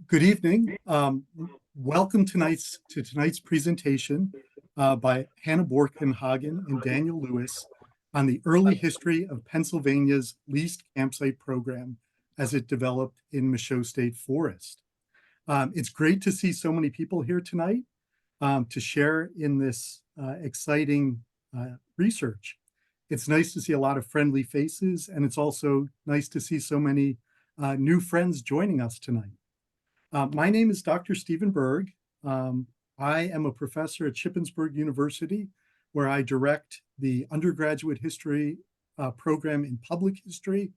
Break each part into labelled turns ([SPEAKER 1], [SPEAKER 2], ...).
[SPEAKER 1] Good evening. Welcome to tonight's presentation by Hannah Borkenhagen and Daniel Lewis on the early history of Pennsylvania's leased campsite program as it developed in Michaux State Forest. It's great to see so many people here tonight to share in this exciting research. It's nice to see a lot of friendly faces, and it's also nice to see so many new friends joining us tonight. My name is Dr. Stephen Burg. I am a professor at Shippensburg University, where I direct the undergraduate history program in public history,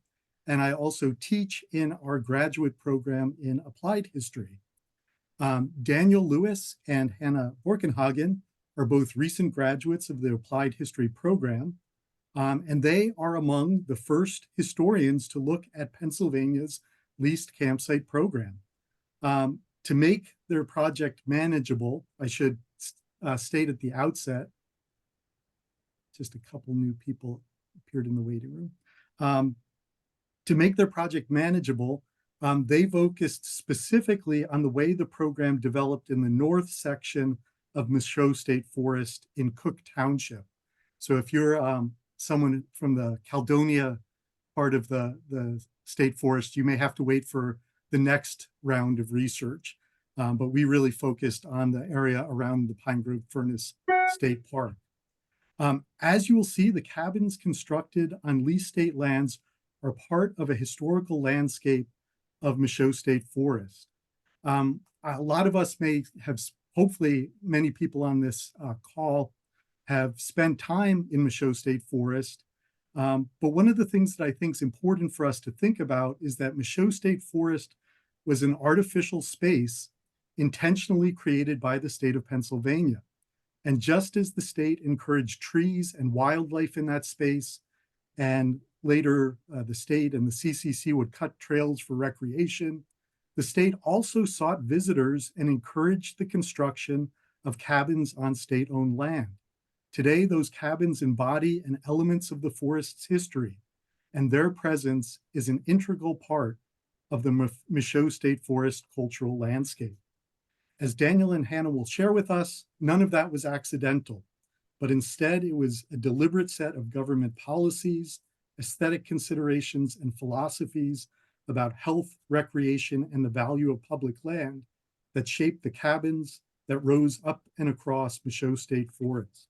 [SPEAKER 1] and I also teach in our graduate program in applied history. Daniel Lewis and Hannah Borkenhagen are both recent graduates of the applied history program, and they are among the first historians to look at Pennsylvania's leased campsite program. To make their project manageable, I should state at the outset, just a couple new people appeared in the waiting room. To make their project manageable, they focused specifically on the way the program developed in the north section of Michaux State Forest in Cook Township. So if you're someone from the Caledonia part of the state forest, you may have to wait for the next round of research. But we really focused on the area around the Pine Grove Furnace State Park. As you will see, the cabins constructed on leased state lands are part of a historical landscape of Michaux State Forest. A lot of us may have, hopefully many people on this call have spent time in Michaux State Forest. But one of the things that I think is important for us to think about is that Michaux State Forest was an artificial space intentionally created by the state of Pennsylvania. And just as the state encouraged trees and wildlife in that space, and later the state and the CCC would cut trails for recreation, the state also sought visitors and encouraged the construction of cabins on state-owned land. Today, those cabins embody an elements of the forest's history, and their presence is an integral part of the Michaux State Forest cultural landscape. As Daniel and Hannah will share with us, none of that was accidental, but instead it was a deliberate set of government policies, aesthetic considerations, and philosophies about health, recreation, and the value of public land that shaped the cabins that rose up and across Michaux State Forest.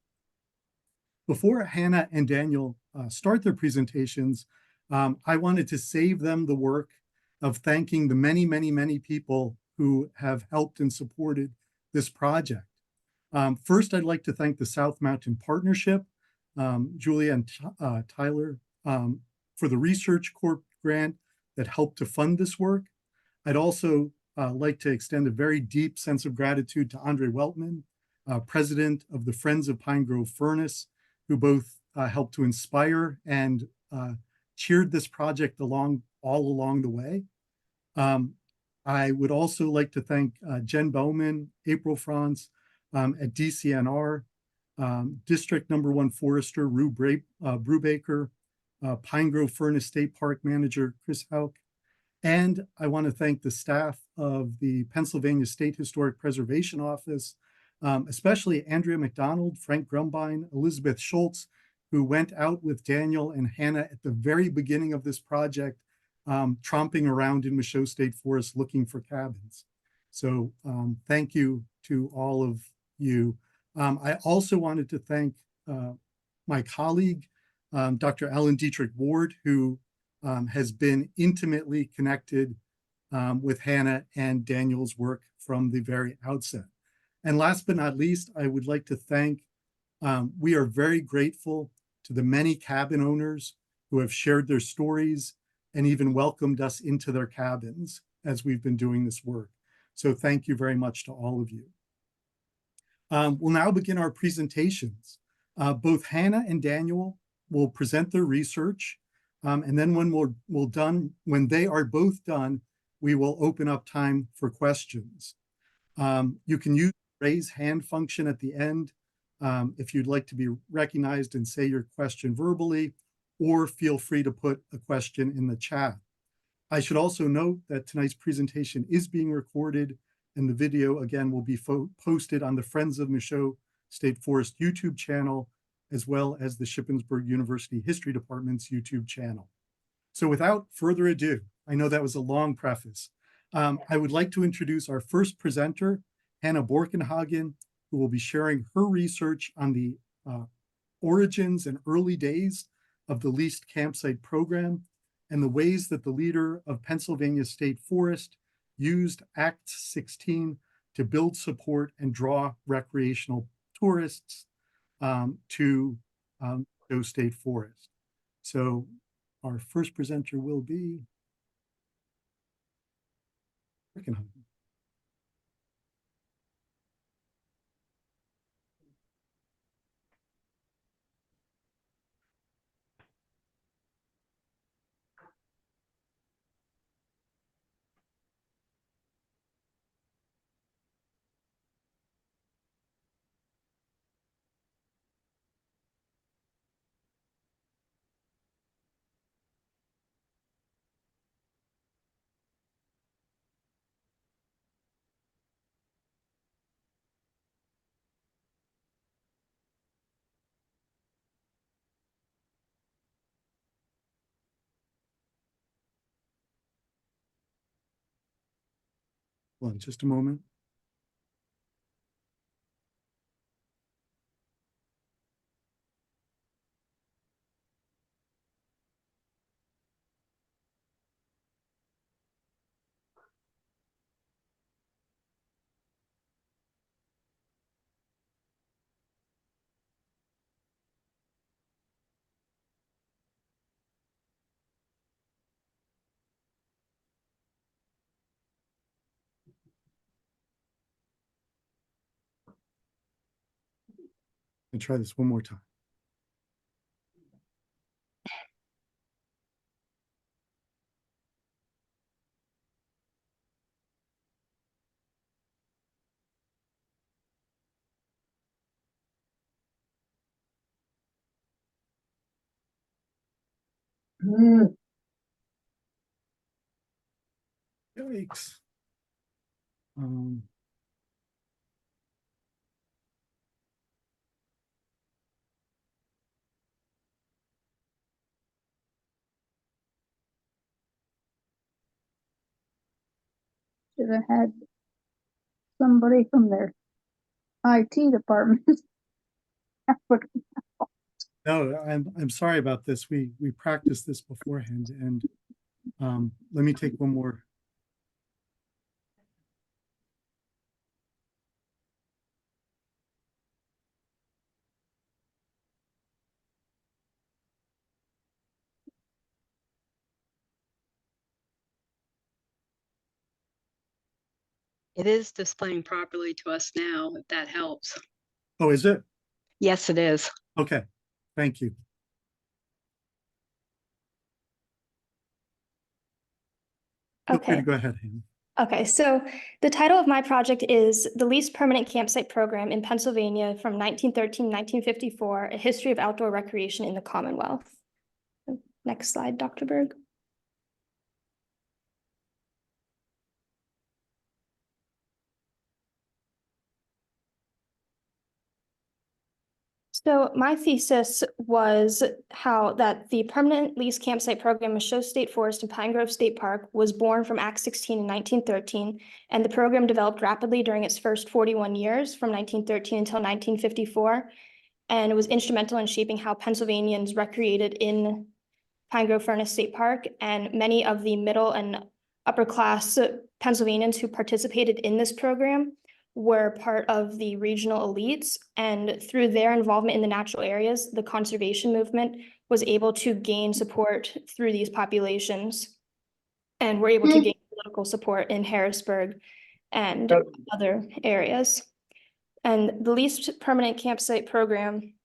[SPEAKER 1] Before Hannah and Daniel start their presentations, I wanted to save them the work of thanking the many, many, many people who have helped and supported this project. First, I'd like to thank the South Mountain Partnership, Julia and Tyler, for the Research Corp grant that helped to fund this work. I'd also like to extend a very deep sense of gratitude to Andre Weltman, president of the Friends of Pine Grove Furnace, who both helped to inspire and cheered this project all along the way. I would also like to thank Jen Bowman, April France at DCNR, District Number 1 Forester Rue Brubaker, Pine Grove Furnace State Park Manager Chris Hauk, and I want to thank the staff of the Pennsylvania State Historic Preservation Office, especially Andrea McDonald, Frank Grumbine, Elizabeth Schultz, who went out with Daniel and Hannah at the very beginning of this project, tromping around in Michaux State Forest looking for cabins. So thank you to all of you. I also wanted to thank my colleague, Dr. Alan Dietrich Ward, who has been intimately connected with Hannah and Daniel's work from the very outset. And last but not least, I would like to thank, we are very grateful to the many cabin owners who have shared their stories and even welcomed us into their cabins as we've been doing this work. So thank you very much to all of you. We'll now begin our presentations. Both Hannah and Daniel will present their research, and then when they are both done, we will open up time for questions. You can use the raise hand function at the end if you'd like to be recognized and say your question verbally, or feel free to put a question in the chat. I should also note that tonight's presentation is being recorded, and the video again will be posted on the Friends of Michaux State Forest YouTube channel, as well as the Shippensburg University History Department's YouTube channel. So without further ado, I know that was a long preface. I would like to introduce our first presenter, Hannah Borkenhagen, who will be sharing her research on the origins and early days of the leased campsite program and the ways that the leader of Pennsylvania State Forest used Act 16 to build support and draw recreational tourists to Michaux State Forest. So our first presenter will be Borkenhagen. Hold on just a moment. And try this one more time. Yikes.
[SPEAKER 2] Should have had somebody from their IT department.
[SPEAKER 1] No, I'm sorry about this. We practiced this beforehand, and let me take one more.
[SPEAKER 3] It is displaying properly to us now, if that helps.
[SPEAKER 1] Oh, is it?
[SPEAKER 3] Yes, it is.
[SPEAKER 1] Okay, thank you. Feel free to
[SPEAKER 4] Okay.
[SPEAKER 1] go ahead, Hannah.
[SPEAKER 4] Okay, so the title of my project is The Leased Permanent Campsite Program in Pennsylvania from 1913 to 1954, A History of Outdoor Recreation in the Commonwealth. Next slide, Dr. Burg. So my thesis was how that the permanent lease campsite program Michaux State Forest and Pine Grove State Park was born from Act 16 in 1913, and the program developed rapidly during its first 41 years from 1913 until 1954, and it was instrumental in shaping how Pennsylvanians recreated in Pine Grove Furnace State Park, and many of the middle and upper class Pennsylvanians who participated in this program were part of the regional elites, and through their involvement in the natural areas, the conservation movement was able to gain support through these populations and were able to gain political support in Harrisburg and other areas. And the leased permanent campsite program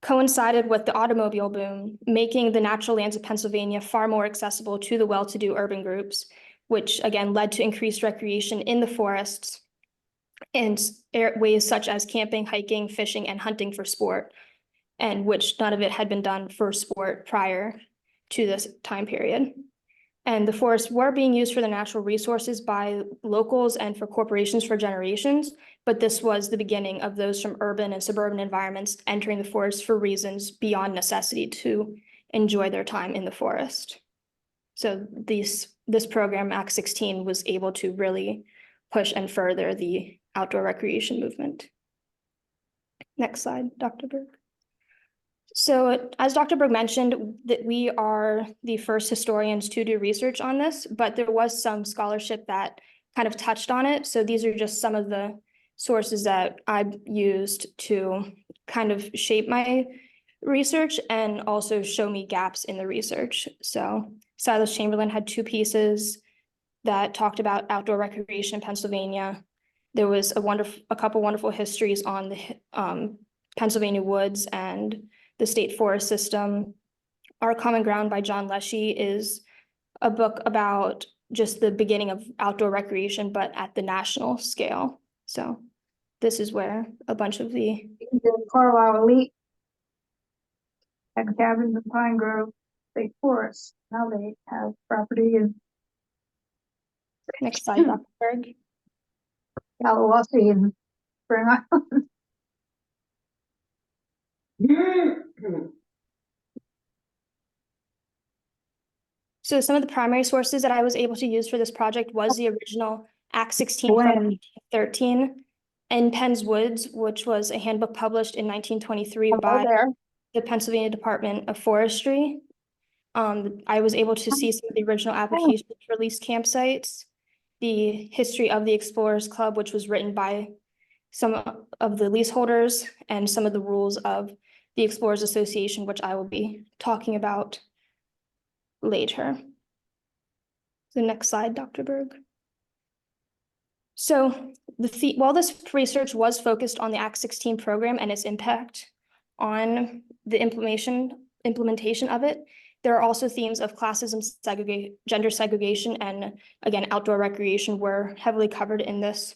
[SPEAKER 4] coincided with the automobile boom, making the natural lands of Pennsylvania far more accessible to the well-to-do urban groups, which again led to increased recreation in the forests in ways such as camping, hiking, fishing, and hunting for sport, and which none of it had been done for sport prior to this time period. And the forests were being used for the natural resources by locals and for corporations for generations, but this was the beginning of those from urban and suburban environments entering the forest for reasons beyond necessity to enjoy their time in the forest. So this program, Act 16, was able to really push and further the outdoor recreation movement. Next slide, Dr. Burg. So as Dr. Burg mentioned, that we are the first historians to do research on this, but there was some scholarship that kind of touched on it. So these are just some of the sources that I've used to kind of shape my research and also show me gaps in the research. So Silas Chamberlain had 2 pieces that talked about outdoor recreation in Pennsylvania. There was a couple wonderful histories on the Pennsylvania woods and the state forest system. Our Common Ground by John Leshy is a book about just the beginning of outdoor recreation, but at the national scale. So this is where a bunch of the
[SPEAKER 2] Carlisle Elite had cabins in Pine Grove State Forest. Now they have property in
[SPEAKER 4] next slide, Dr. Berg.
[SPEAKER 2] Kalawasi and Spring Island.
[SPEAKER 4] So some of the primary sources that I was able to use for this project was the original Act 16 from 1913 and Penn's Woods, which was a handbook published in 1923 by the Pennsylvania Department of Forestry. I was able to see some of the original applications for leased campsites, the history of the Explorers Club, which was written by some of the leaseholders, and some of the rules of the Explorers Association, which I will be talking about later. The next slide, Dr. Berg. So while this research was focused on the Act 16 program and its impact on the implementation of it, there are also themes of classism, gender segregation, and again, outdoor recreation were heavily covered in this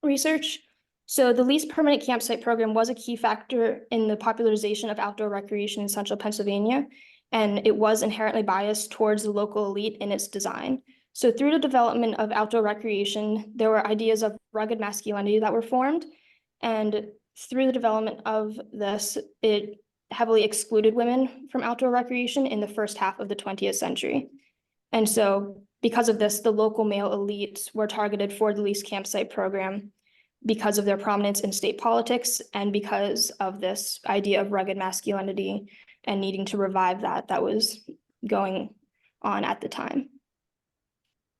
[SPEAKER 4] research. So the leased permanent campsite program was a key factor in the popularization of outdoor recreation in central Pennsylvania, and it was inherently biased towards the local elite in its design. So through the development of outdoor recreation, there were ideas of rugged masculinity that were formed, and through the development of this, it heavily excluded women from outdoor recreation in the first half of the 20th century. And so because of this, the local male elites were targeted for the leased campsite program because of their prominence in state politics and because of this idea of rugged masculinity and needing to revive that was going on at the time.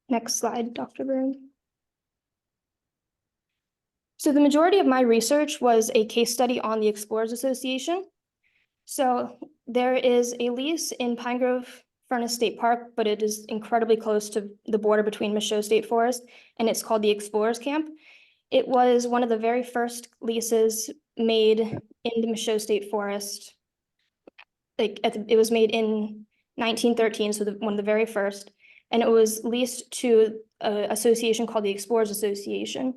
[SPEAKER 4] Next slide, Dr. Burg. So the majority of my research was a case study on the Explorers Association. So there is a lease in Pine Grove Furnace State Park, but it is incredibly close to the border between Michaux State Forest, and it's called the Explorers Camp. It was one of the very first leases made in the Michaux State Forest. It was made in 1913, so one of the very first, and it was leased to an association called the Explorers Association,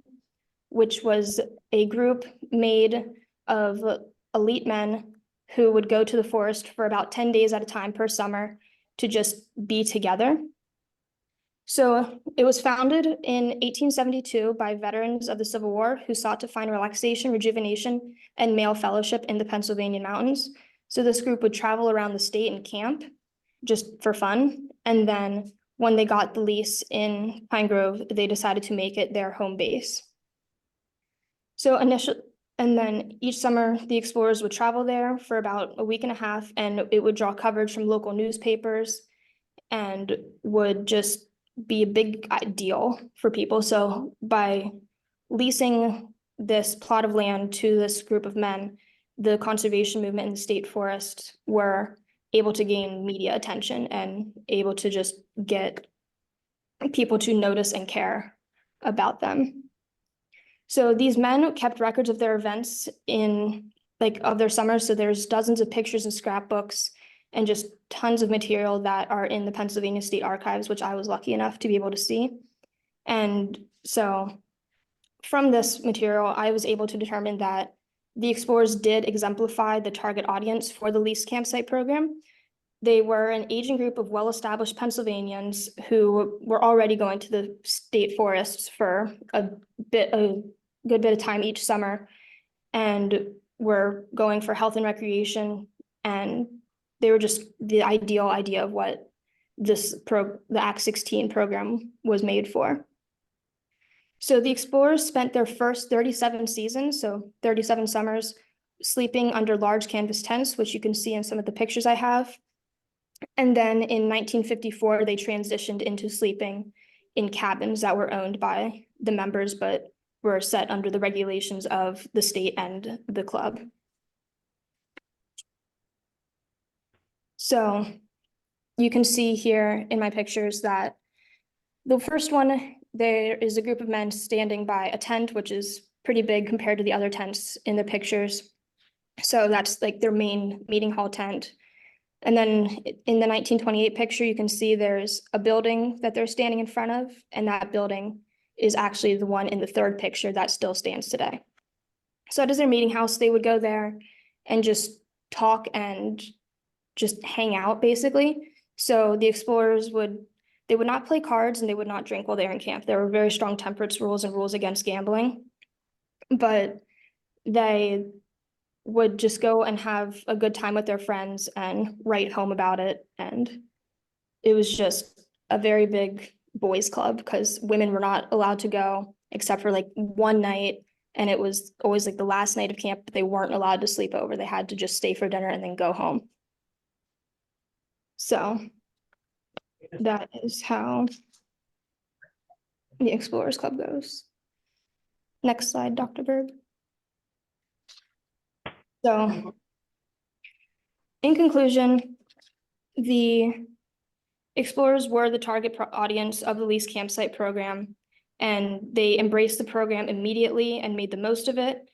[SPEAKER 4] which was a group made of elite men who would go to the forest for about 10 days at a time per summer to just be together. So it was founded in 1872 by veterans of the Civil War who sought to find relaxation, rejuvenation, and male fellowship in the Pennsylvania mountains. So this group would travel around the state and camp just for fun. And then when they got the lease in Pine Grove, they decided to make it their home base. And then each summer, the explorers would travel there for about a week and a half, and it would draw coverage from local newspapers and would just be a big deal for people. So by leasing this plot of land to this group of men, the conservation movement in the state forest were able to gain media attention and able to just get people to notice and care about them. So these men kept records of their events of their summers. So there's dozens of pictures and scrapbooks and just tons of material that are in the Pennsylvania State Archives, which I was lucky enough to be able to see. And so from this material, I was able to determine that the explorers did exemplify the target audience for the leased campsite program. they were an aging group of well-established Pennsylvanians who were already going to the state forests for a good bit of time each summer, and were going for health and recreation, and they were just the ideal idea of what the Act 16 program was made for. So the explorers spent their first 37 seasons, so 37 summers, sleeping under large canvas tents, which you can see in some of the pictures I have. And then in 1954, they transitioned into sleeping in cabins that were owned by the members, but were set under the regulations of the state and the club. So you can see here in my pictures that the first one, there is a group of men standing by a tent, which is pretty big compared to the other tents in the pictures. So that's like their main meeting hall tent. And then in the 1928 picture, you can see there's a building that they're standing in front of, and that building is actually the one in the third picture that still stands today. So that is their meeting house. They would go there and just talk and just hang out, basically. So the explorers would not play cards, and they would not drink while they're in camp. There were very strong temperance rules and rules against gambling, but they would just go and have a good time with their friends and write home about it. And it was just a very big boys club, because women were not allowed to go except for like one night. And it was always like the last night of camp, but they weren't allowed to sleep over. They had to just stay for dinner and then go home. So that is how the Explorers Club goes. Next slide, Dr. Burg. So in conclusion, the explorers were the target audience of the lease campsite program, and they embraced the program immediately and made the most of it,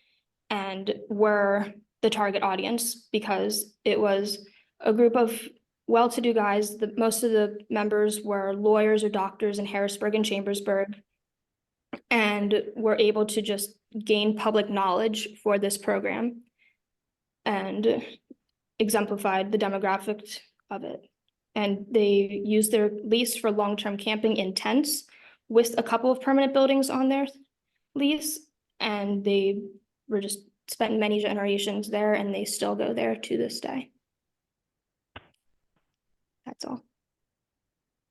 [SPEAKER 4] and were the target audience because it was a group of well-to-do guys. Most of the members were lawyers or doctors in Harrisburg and Chambersburg, and were able to just gain public knowledge for this program and exemplified the demographics of it. And they used their lease for long-term camping in tents with a couple of permanent buildings on their lease. And they were just spent many generations there, and they still go there to this day. That's all.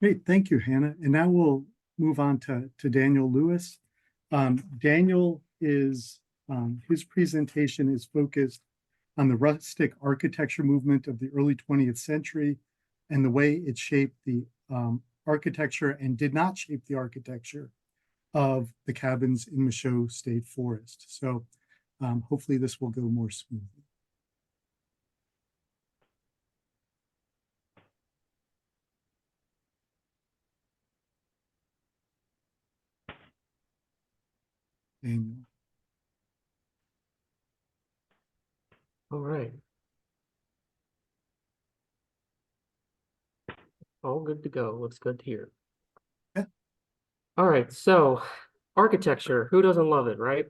[SPEAKER 1] Great, thank you, Hannah. And now we'll move on to Daniel Lewis. Daniel is, his presentation is focused on the rustic architecture movement of the early 20th century and the way it shaped the architecture and did not shape the architecture of the cabins in Michaux State Forest. So hopefully this will go more smoothly. Daniel.
[SPEAKER 5] All right. All good to go. Looks good here.
[SPEAKER 1] Yeah.
[SPEAKER 5] All right. So architecture, who doesn't love it, right?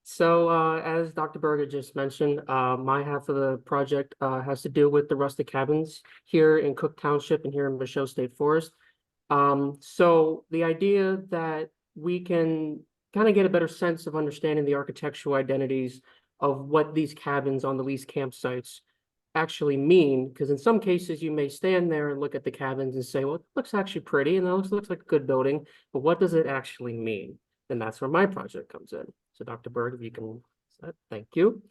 [SPEAKER 5] So as Dr. Burg just mentioned, my half of the project has to do with the rustic cabins here in Cook Township and here in Michaux State Forest. So the idea that we can kind of get a better sense of understanding the architectural identities of what these cabins on the leased campsites actually mean, because in some cases you may stand there and look at the cabins and say, well, it looks actually pretty and it looks like a good building, but what does it actually mean? And that's where my project comes in. So Dr. Burg, if you can, thank you.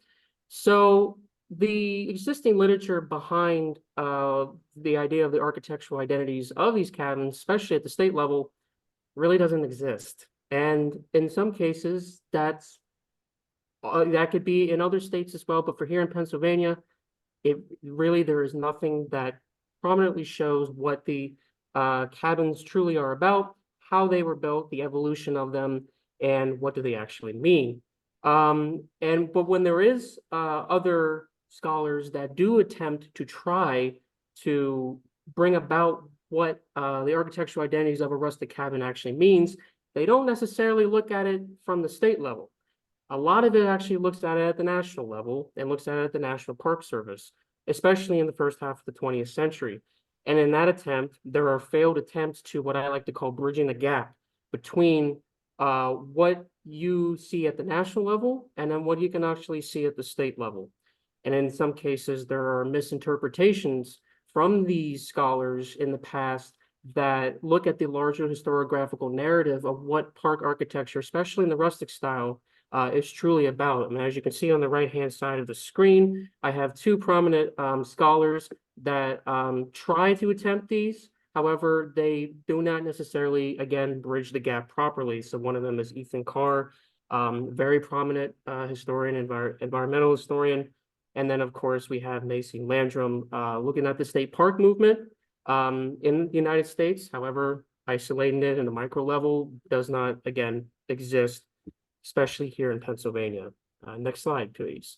[SPEAKER 5] So the existing literature behind the idea of the architectural identities of these cabins, especially at the state level, really doesn't exist. And in some cases, that could be in other states as well, but for here in Pennsylvania, there is nothing that prominently shows what the cabins truly are about, how they were built, the evolution of them, and what do they actually mean. But when there is other scholars that do attempt to try to bring about what the architectural identities of a rustic cabin actually means, they don't necessarily look at it from the state level. A lot of it actually looks at it at the national level and looks at it at the National Park Service. especially in the first half of the 20th century. And in that attempt, there are failed attempts to what I like to call bridging the gap between what you see at the national level and then what you can actually see at the state level. And in some cases, there are misinterpretations from these scholars in the past that look at the larger historiographical narrative of what park architecture, especially in the rustic style, is truly about. I mean, as you can see on the right-hand side of the screen, I have two prominent scholars that try to attempt these. However, they do not necessarily, again, bridge the gap properly. So one of them is Ethan Carr, very prominent historian, environmental historian. And then, of course, we have Macy Landrum looking at the state park movement in the United States. However, isolating it in a micro level does not, again, exist, especially here in Pennsylvania. Next slide, please.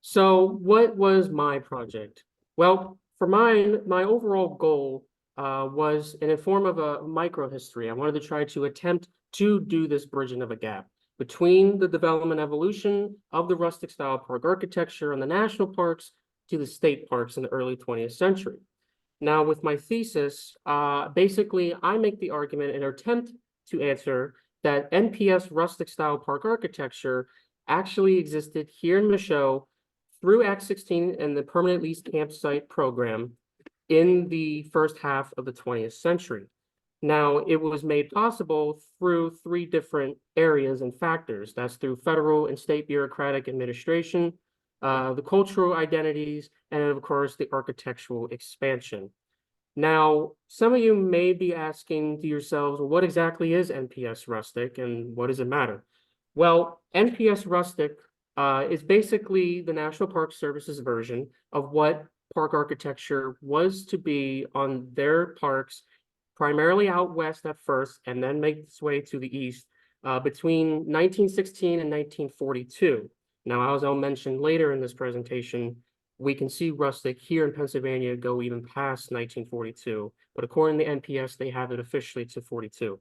[SPEAKER 5] So what was my project? Well, for mine, my overall goal was in a form of a micro history. I wanted to try to attempt to do this bridging of a gap between the development evolution of the rustic style park architecture in the national parks to the state parks in the early 20th century. Now, with my thesis, basically, I make the argument and attempt to answer that NPS rustic style park architecture actually existed here in Michaux through Act 16 and the permanent lease campsite program in the first half of the 20th century. Now, it was made possible through three different areas and factors. That's through federal and state bureaucratic administration, the cultural identities, and of course, the architectural expansion. Now, some of you may be asking to yourselves, well, what exactly is NPS Rustic and what does it matter? Well, NPS Rustic is basically the National Park Service's version of what park architecture was to be on their parks, primarily out west at first, and then make its way to the east between 1916 and 1942. Now, as I'll mention later in this presentation, we can see rustic here in Pennsylvania go even past 1942, but according to NPS, they have it officially to 42.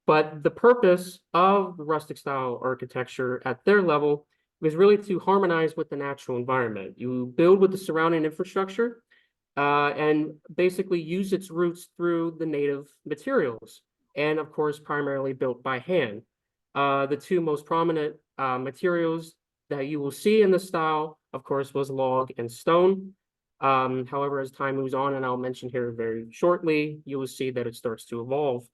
[SPEAKER 5] But the purpose of the rustic style architecture at their level was really to harmonize with the natural environment. You build with the surrounding infrastructure and basically use its roots through the native materials, and of course, primarily built by hand. The two most prominent materials that you will see in the style, of course, was log and stone. However, as time moves on, and I'll mention here very shortly, you will see that it starts to evolve.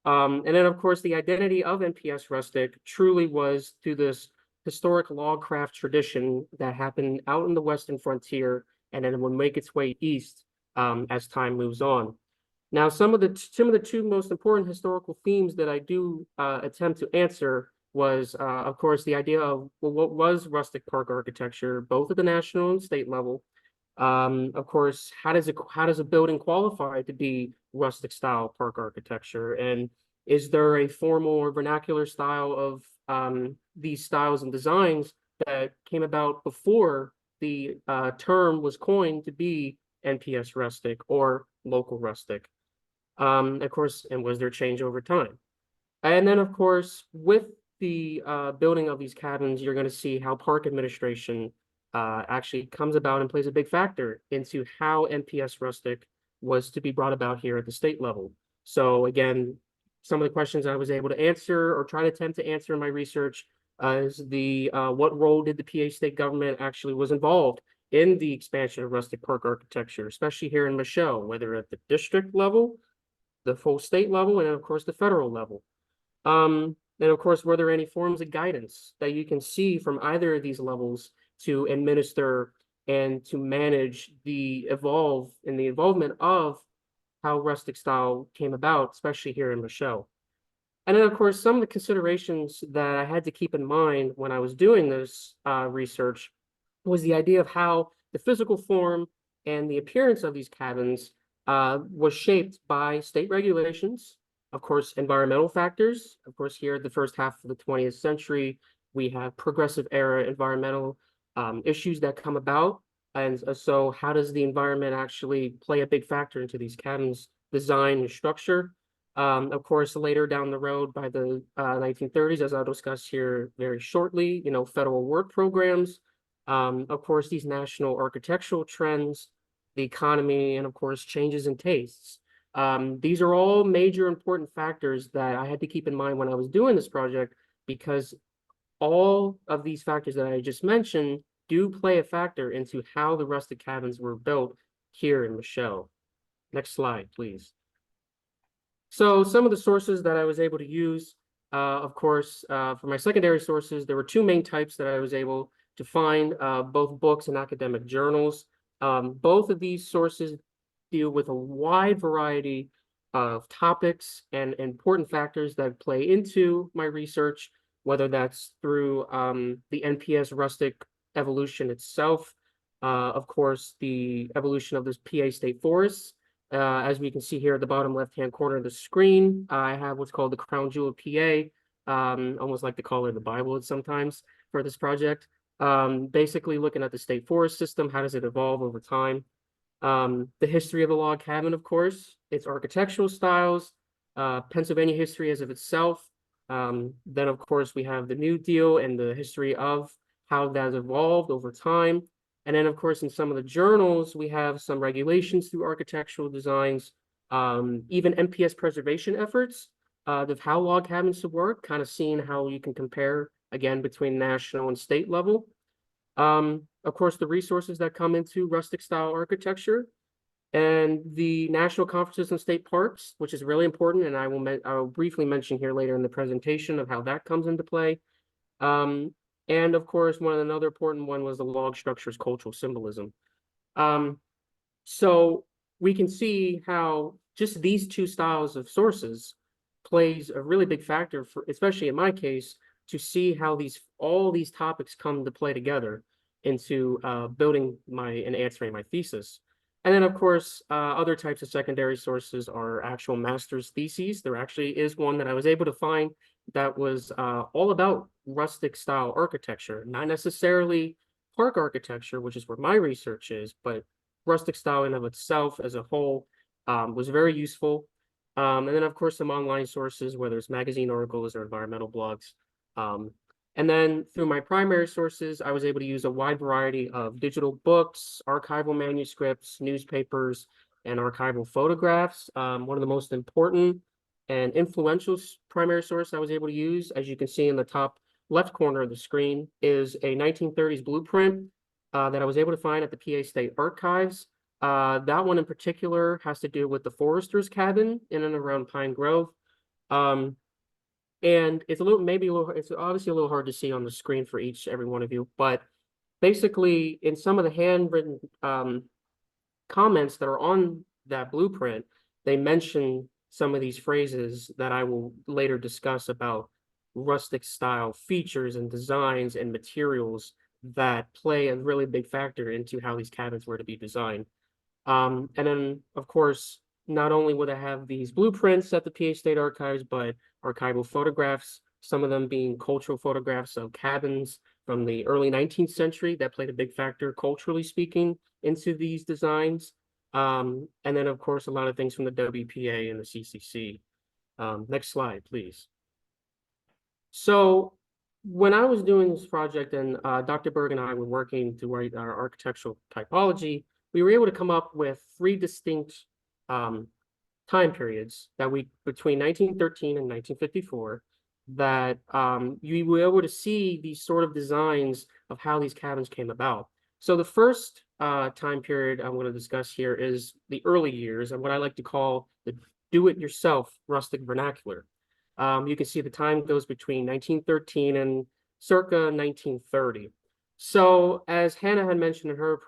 [SPEAKER 5] And then, of course, the identity of NPS Rustic truly was through this historic log craft tradition that happened out in the Western frontier, and then will make its way east as time moves on. Now, some of the two most important historical themes that I do attempt to answer was, of course, the idea of, well, what was rustic park architecture, both at the national and state level. Of course, how does a building qualify to be rustic style park architecture? And is there a formal or vernacular style of these styles and designs that came about before the term was coined to be NPS rustic or local rustic? Of course, and was there change over time? And then, of course, with the building of these cabins, you're going to see how park administration actually comes about and plays a big factor into how NPS Rustic was to be brought about here at the state level. So again, some of the questions I was able to answer or try to attempt to answer in my research is the what role did the PA state government actually was involved in the expansion of rustic park architecture, especially here in Michaux, whether at the district level, the full state level, and of course the federal level. And of course, were there any forms of guidance that you can see from either of these levels to administer and to manage the involvement of how rustic style came about, especially here in Michaux? And then, of course, some of the considerations that I had to keep in mind when I was doing this research was the idea of how the physical form and the appearance of these cabins was shaped by state regulations, of course, environmental factors. Of course, here, the first half of the 20th century, we have progressive era environmental issues that come about. And so how does the environment actually play a big factor into these cabins' design and structure? Of course, later down the road by the 1930s, as I'll discuss here very shortly, federal work programs, of course, these national architectural trends, the economy, and of course, changes in tastes. These are all major important factors that I had to keep in mind when I was doing this project, because all of these factors that I just mentioned do play a factor into how the rustic cabins were built here in Michaux. Next slide, please. So some of the sources that I was able to use, of course, for my secondary sources, there were two main types that I was able to find, both books and academic journals. Both of these sources deal with a wide variety of topics and important factors that play into my research, whether that's through the NPS rustic evolution itself, of course, the evolution of this PA state forests. As we can see here at the bottom left-hand corner of the screen, I have what's called the crown jewel of PA, almost like to call it the Bible sometimes for this project. Basically looking at the state forest system, how does it evolve over time? The history of the log cabin, of course, its architectural styles, Pennsylvania history as of itself. Then, of course, we have the New Deal and the history of how that has evolved over time. And then, of course, in some of the journals, we have some regulations through architectural designs, even NPS preservation efforts of how log cabins should work, kind of seeing how you can compare, again, between national and state level. Of course, the resources that come into rustic style architecture and the national conferences and state parks, which is really important. And I will briefly mention here later in the presentation of how that comes into play. And of course, another important one was the log structure's cultural symbolism. So we can see how just these two styles of sources plays a really big factor for, especially in my case, to see how all these topics come to play together into building and answering my thesis. And then, of course, other types of secondary sources are actual master's theses. There actually is one that I was able to find that was all about rustic style architecture, not necessarily park architecture, which is where my research is, but rustic style in of itself as a whole was very useful. And then, of course, some online sources, whether it's magazine articles or environmental blogs. And then through my primary sources, I was able to use a wide variety of digital books, archival manuscripts, newspapers, and archival photographs. One of the most important and influential primary source I was able to use, as you can see in the top left corner of the screen, is a 1930s blueprint that I was able to find at the PA State Archives. That one in particular has to do with the forester's cabin in and around Pine Grove. And it's it's obviously a little hard to see on the screen for every one of you, but basically in some of the handwritten comments that are on that blueprint, they mention some of these phrases that I will later discuss about rustic style features and designs and materials that play a really big factor into how these cabins were to be designed. And then, of course, not only would I have these blueprints at the PA State Archives, but archival photographs, some of them being cultural photographs of cabins from the early 19th century that played a big factor, culturally speaking, into these designs. And then, of course, a lot of things from the WPA and the CCC. Next slide, please. So when I was doing this project and Dr. Burg and I were working to write our architectural typology, we were able to come up with three distinct time periods that between 1913 and 1954, that you were able to see these sort of designs of how these cabins came about. So the first time period I'm going to discuss here is the early years, and what I like to call the do-it-yourself rustic vernacular. You can see the time goes between 1913 and circa 1930. So as Hannah had mentioned in her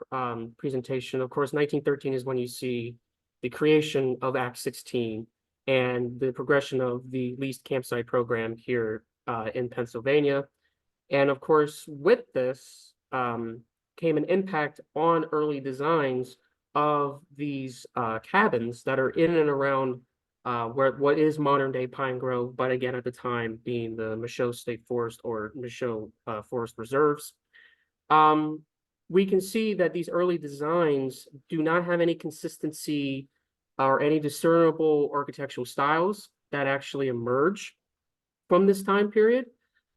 [SPEAKER 5] presentation, of course, 1913 is when you see the creation of Act 16 and the progression of the leased campsite program here in Pennsylvania. And of course, with this came an impact on early designs of these cabins that are in and around what is modern day Pine Grove, but again, at the time being the Michaux State Forest or Michaux Forest Reserves. We can see that these early designs do not have any consistency or any discernible architectural styles. that actually emerge from this time period.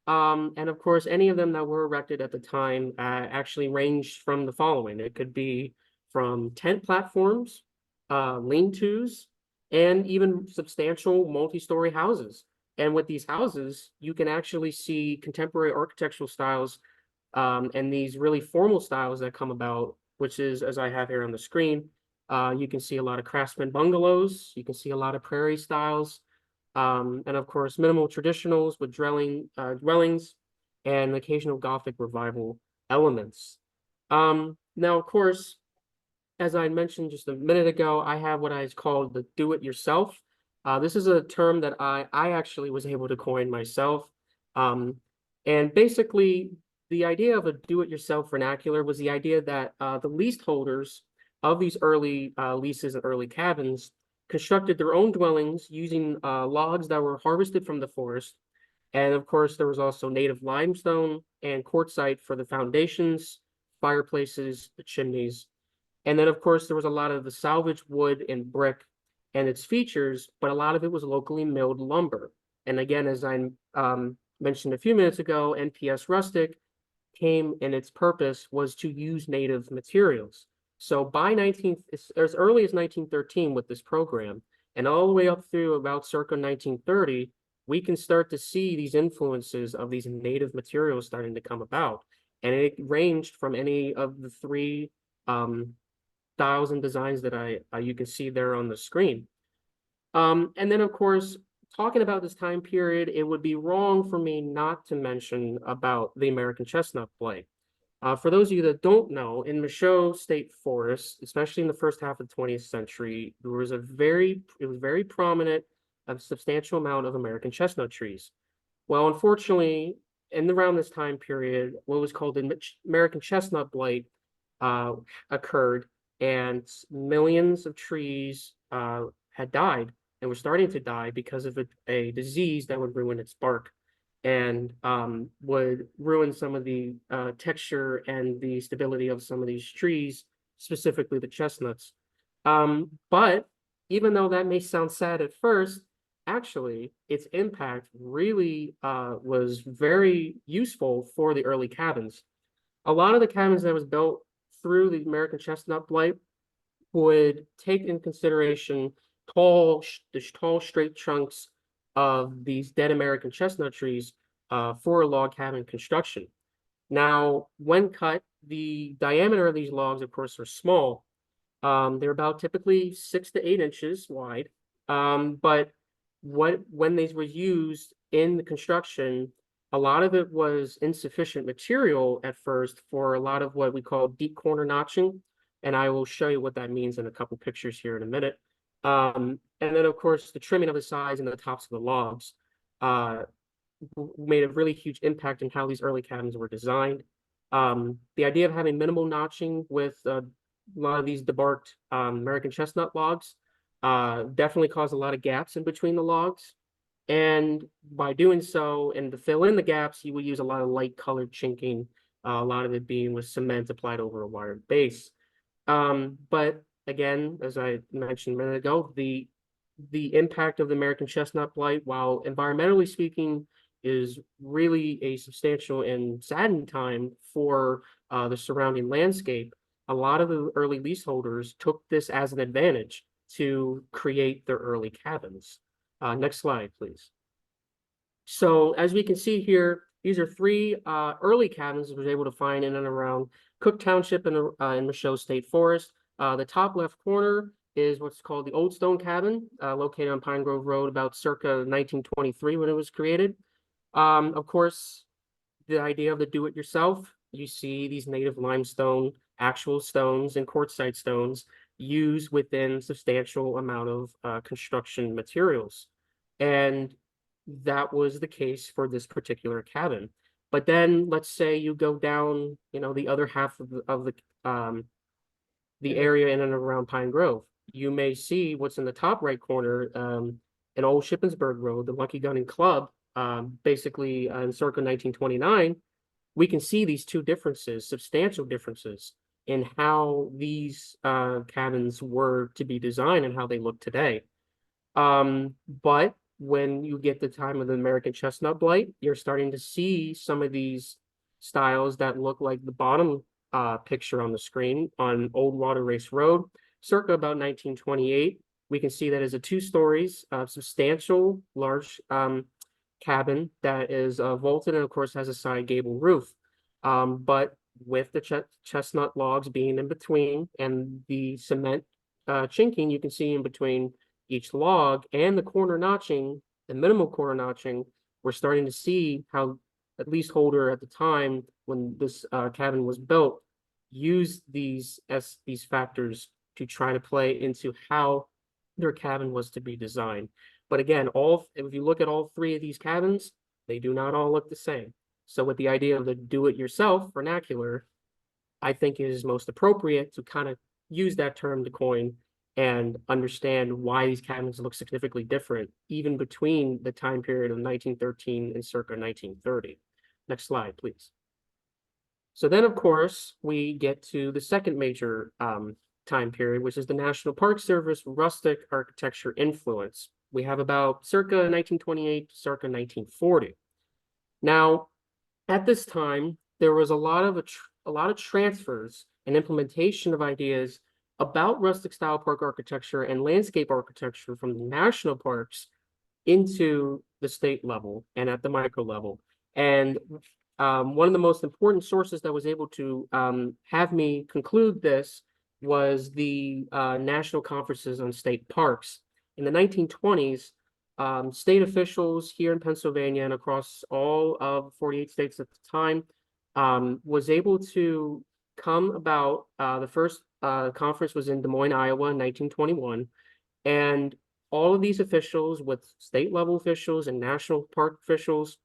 [SPEAKER 5] And of course, any of them that were erected at the time actually ranged from the following. It could be from tent platforms, lean-tos, and even substantial multi-story houses. And with these houses, you can actually see contemporary architectural styles and these really formal styles that come about, which is, as I have here on the screen, you can see a lot of craftsman bungalows, you can see a lot of prairie styles, and of course, minimal traditionals with dwellings and occasional Gothic revival elements. Now, of course, as I mentioned just a minute ago, I have what I call the do-it-yourself. This is a term that I actually was able to coin myself. And basically, the idea of a do-it-yourself vernacular was the idea that the leaseholders of these early leases and early cabins constructed their own dwellings using logs that were harvested from the forest. And of course, there was also native limestone and quartzite for the foundations, fireplaces, the chimneys. And then, of course, there was a lot of the salvaged wood and brick and its features, but a lot of it was locally milled lumber. And again, as I mentioned a few minutes ago, NPS Rustic came and its purpose was to use native materials. So by as early as 1913 with this program, and all the way up through about circa 1930, we can start to see these influences of these native materials starting to come about. And it ranged from any of the three styles and designs that you can see there on the screen. And then, of course, talking about this time period, it would be wrong for me not to mention about the American chestnut blight. For those of you that don't know, in Michaux State Forest, especially in the first half of the 20th century, there was it was very prominent, a substantial amount of American chestnut trees. Well, unfortunately, around this time period, what was called the American chestnut blight occurred, and millions of trees had died and were starting to die because of a disease that would ruin its bark and would ruin some of the texture and the stability of some of these trees, specifically the chestnuts. But even though that may sound sad at first, actually, its impact really was very useful for the early cabins. A lot of the cabins that was built through the American chestnut blight would take in consideration the tall, straight trunks of these dead American chestnut trees for a log cabin construction. Now, when cut, the diameter of these logs, of course, are small. They're about typically 6 to 8 inches wide. But when these were used in the construction, a lot of it was insufficient material at first for a lot of what we call deep corner notching. And I will show you what that means in a couple pictures here in a minute. And then, of course, the trimming of the sides and the tops of the logs made a really huge impact in how these early cabins were designed. The idea of having minimal notching with a lot of these debarked American chestnut logs definitely caused a lot of gaps in between the logs. And by doing so, and to fill in the gaps, you would use a lot of light colored chinking, a lot of it being with cement applied over a wired base. But again, as I mentioned a minute ago, the impact of the American chestnut blight, while environmentally speaking, is really a substantial and saddening time for the surrounding landscape. A lot of the early leaseholders took this as an advantage to create their early cabins. Next slide, please. So as we can see here, these are 3 early cabins that we were able to find in and around Cook Township in Michaux State Forest. The top left corner is what's called the Old Stone Cabin, located on Pine Grove Road about circa 1923 when it was created. Of course, the idea of the do-it-yourself, you see these native limestone, actual stones and quartzite stones used within substantial amount of construction materials. And that was the case for this particular cabin. But then let's say you go down, the other half of the area in and around Pine Grove. You may see what's in the top right corner, an old Shippensburg road, the Lucky Gunning Club, basically in circa 1929. We can see these 2 differences, substantial differences in how these cabins were to be designed and how they look today. But when you get the time of the American chestnut blight, you're starting to see some of these styles that look like the bottom picture on the screen on Old Water Race Road, circa about 1928. We can see that as a 2 stories, substantial, large cabin that is vaulted and of course has a side gable roof. But with the chestnut logs being in between and the cement chinking, you can see in between each log and the corner notching, the minimal corner notching, we're starting to see how at leaseholder at the time when this cabin was built used these factors to try to play into how their cabin was to be designed. But again, if you look at all 3 of these cabins, they do not all look the same. So with the idea of the do-it-yourself vernacular, I think it is most appropriate to kind of use that term to coin and understand why these cabins look significantly different, even between the time period of 1913 and circa 1930. Next slide, please. So then, of course, we get to the second major time period, which is the National Park Service rustic architecture influence. We have about circa 1928 to circa 1940. Now, at this time, there was a lot of transfers and implementation of ideas about rustic style park architecture and landscape architecture from the national parks into the state level and at the micro level. And one of the most important sources that was able to have me conclude this was the national conferences on state parks. In the 1920s, state officials here in Pennsylvania and across all of 48 states at the time was able to come about. The first conference was in Des Moines, Iowa in 1921. And all of these officials with state level officials and national park officials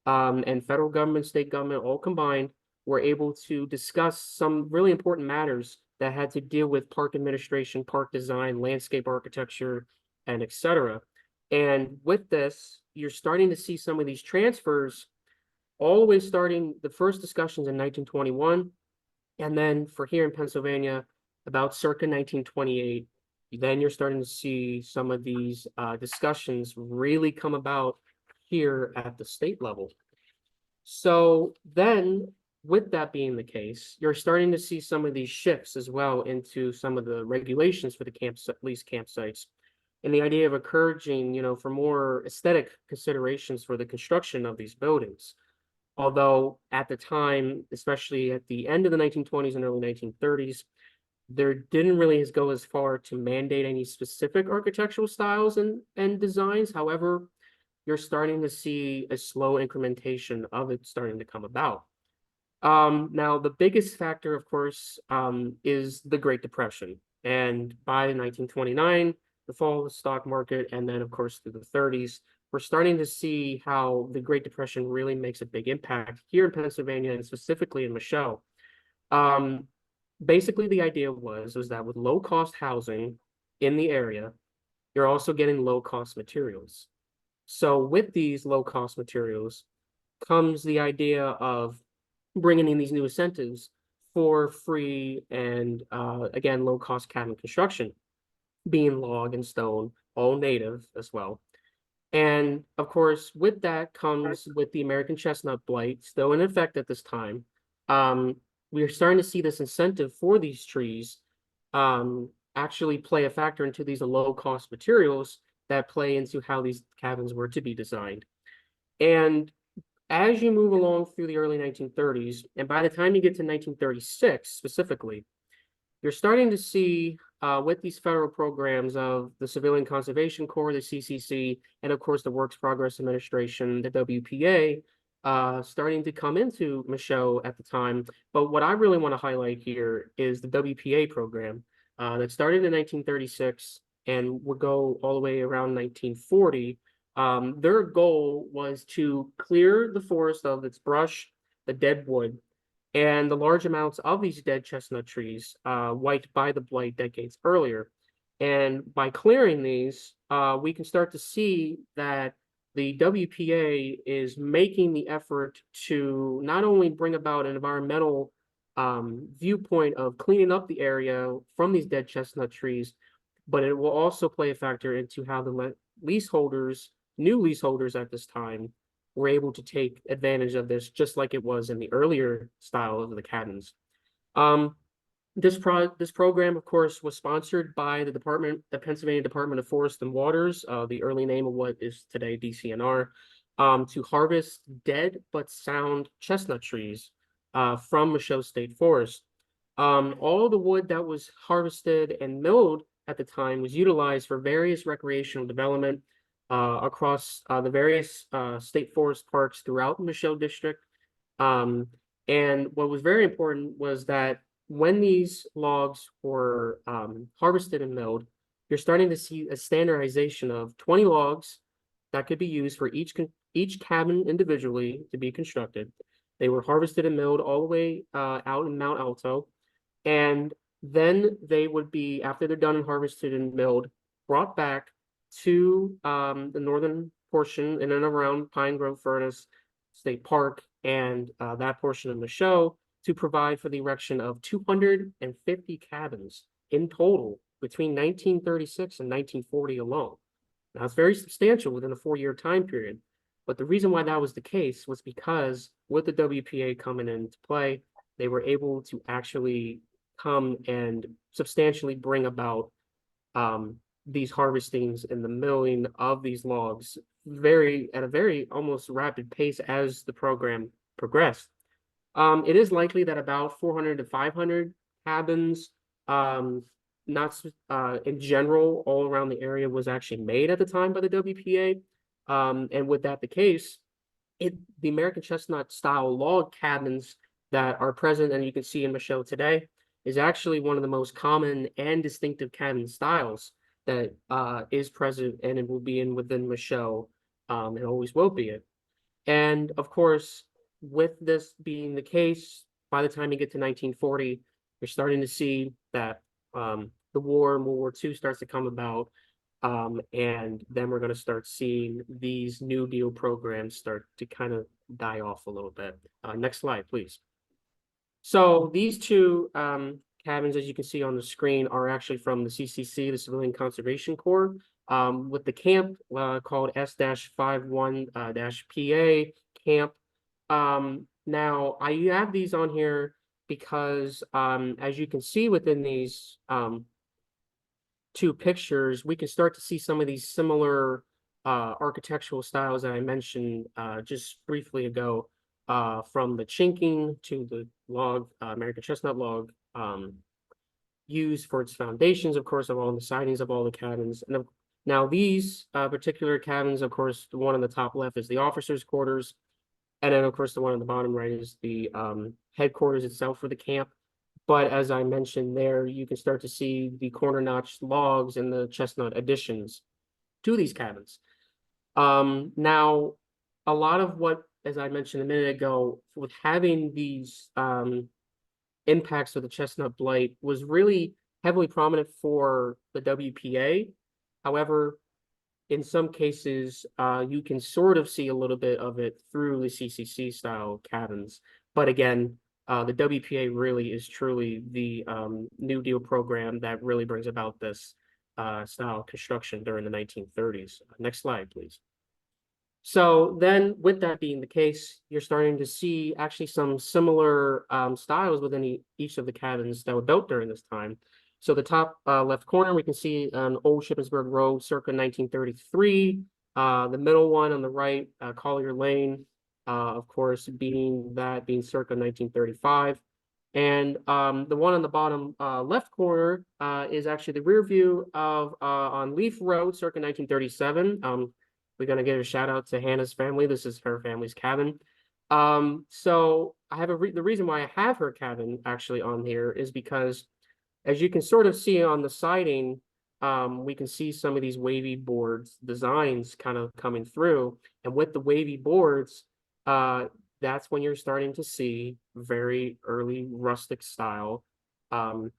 [SPEAKER 5] and federal government, state government, all combined, were able to discuss some really important matters that had to deal with park administration, park design, landscape architecture, and et cetera. And with this, you're starting to see some of these transfers all the way starting the first discussions in 1921. And then for here in Pennsylvania, about circa 1928, then you're starting to see some of these discussions really come about here at the state level. So then, with that being the case, you're starting to see some of these shifts as well into some of the regulations for the lease campsites. And the idea of encouraging, for more aesthetic considerations for the construction of these buildings. Although at the time, especially at the end of the 1920s and early 1930s, there didn't really go as far to mandate any specific architectural styles and designs. However, you're starting to see a slow incrementation of it starting to come about. Now, the biggest factor, of course, is the Great Depression. And by 1929, the fall of the stock market, and then, of course, through the 30s, we're starting to see how the Great Depression really makes a big impact here in Pennsylvania and specifically in Michaux. Basically, the idea was that with low-cost housing in the area, you're also getting low-cost materials. So with these low-cost materials comes the idea of bringing in these new incentives for free and, again, low-cost cabin construction, being log and stone, all native as well. And of course, with that comes with the American chestnut blight still in effect at this time. We are starting to see this incentive for these trees actually play a factor into these low-cost materials that play into how these cabins were to be designed. And as you move along through the early 1930s, and by the time you get to 1936 specifically, you're starting to see with these federal programs of the Civilian Conservation Corps, the CCC, and of course the Works Progress Administration, the WPA, starting to come into Michaux at the time. But what I really want to highlight here is the WPA program that started in 1936 and would go all the way around 1940. Their goal was to clear the forest of its brush, the dead wood, and the large amounts of these dead chestnut trees wiped by the blight decades earlier. And by clearing these, we can start to see that the WPA is making the effort to not only bring about an environmental viewpoint of cleaning up the area from these dead chestnut trees, but it will also play a factor into how the leaseholders new leaseholders at this time were able to take advantage of this, just like it was in the earlier style of the cabins. This program, of course, was sponsored by the Pennsylvania Department of Forest and Waters, the early name of what is today DCNR, to harvest dead but sound chestnut trees from Michaux State Forest. All the wood that was harvested and milled at the time was utilized for various recreational development across the various state forest parks throughout the Michaux district. And what was very important was that when these logs were harvested and milled, you're starting to see a standardization of 20 logs that could be used for each cabin individually to be constructed. They were harvested and milled all the way out in Mount Alto. And then they would be, after they're done and harvested and milled, brought back to the northern portion in and around Pine Grove Furnace State Park and that portion of Michaux to provide for the erection of 250 cabins in total between 1936 and 1940 alone. Now, it's very substantial within a 4-year time period. But the reason why that was the case was because with the WPA coming into play, they were able to actually come and substantially bring about these harvestings and the milling of these logs at a very almost rapid pace as the program progressed. It is likely that about 400 to 500 cabins, not in general, all around the area was actually made at the time by the WPA. And with that the case, the American chestnut style log cabins that are present and you can see in Michaux today is actually one of the most common and distinctive cabin styles that is present and it will be within Michaux. It always will be it. And of course, with this being the case, by the time you get to 1940, you're starting to see that the war and World War II starts to come about. And then we're going to start seeing these New Deal programs start to kind of die off a little bit. Next slide, please. So these two cabins, as you can see on the screen, are actually from the CCC, the Civilian Conservation Corps, with the camp called S-51-PA camp. Now, I have these on here because, as you can see within these two pictures, we can start to see some of these similar architectural styles that I mentioned just briefly ago, from the chinking to the log, American chestnut log, used for its foundations, of course, of all the sidings of all the cabins. And now these particular cabins, of course, the one on the top left is the officers' quarters. And then, of course, the one on the bottom right is the headquarters itself for the camp. But as I mentioned there, you can start to see the corner notch logs and the chestnut additions to these cabins. Now, a lot of what, as I mentioned a minute ago, with having these impacts of the chestnut blight was really heavily prominent for the WPA. However, in some cases, you can sort of see a little bit of it through the CCC style cabins. But again, the WPA really is truly the New Deal program that really brings about this style construction during the 1930s. Next slide, please. So then with that being the case, you're starting to see actually some similar styles within each of the cabins that were built during this time. So the top left corner, we can see an old Shippensburg road circa 1933. The middle one on the right, Collier Lane, of course, being circa 1935. And the one on the bottom left corner is actually the rear view of on Leaf Road circa 1937. We're going to give a shout out to Hannah's family. This is her family's cabin. So I have the reason why I have her cabin actually on here is because, as you can sort of see on the siding, we can see some of these wavy boards designs kind of coming through. And with the wavy boards, that's when you're starting to see very early rustic style kind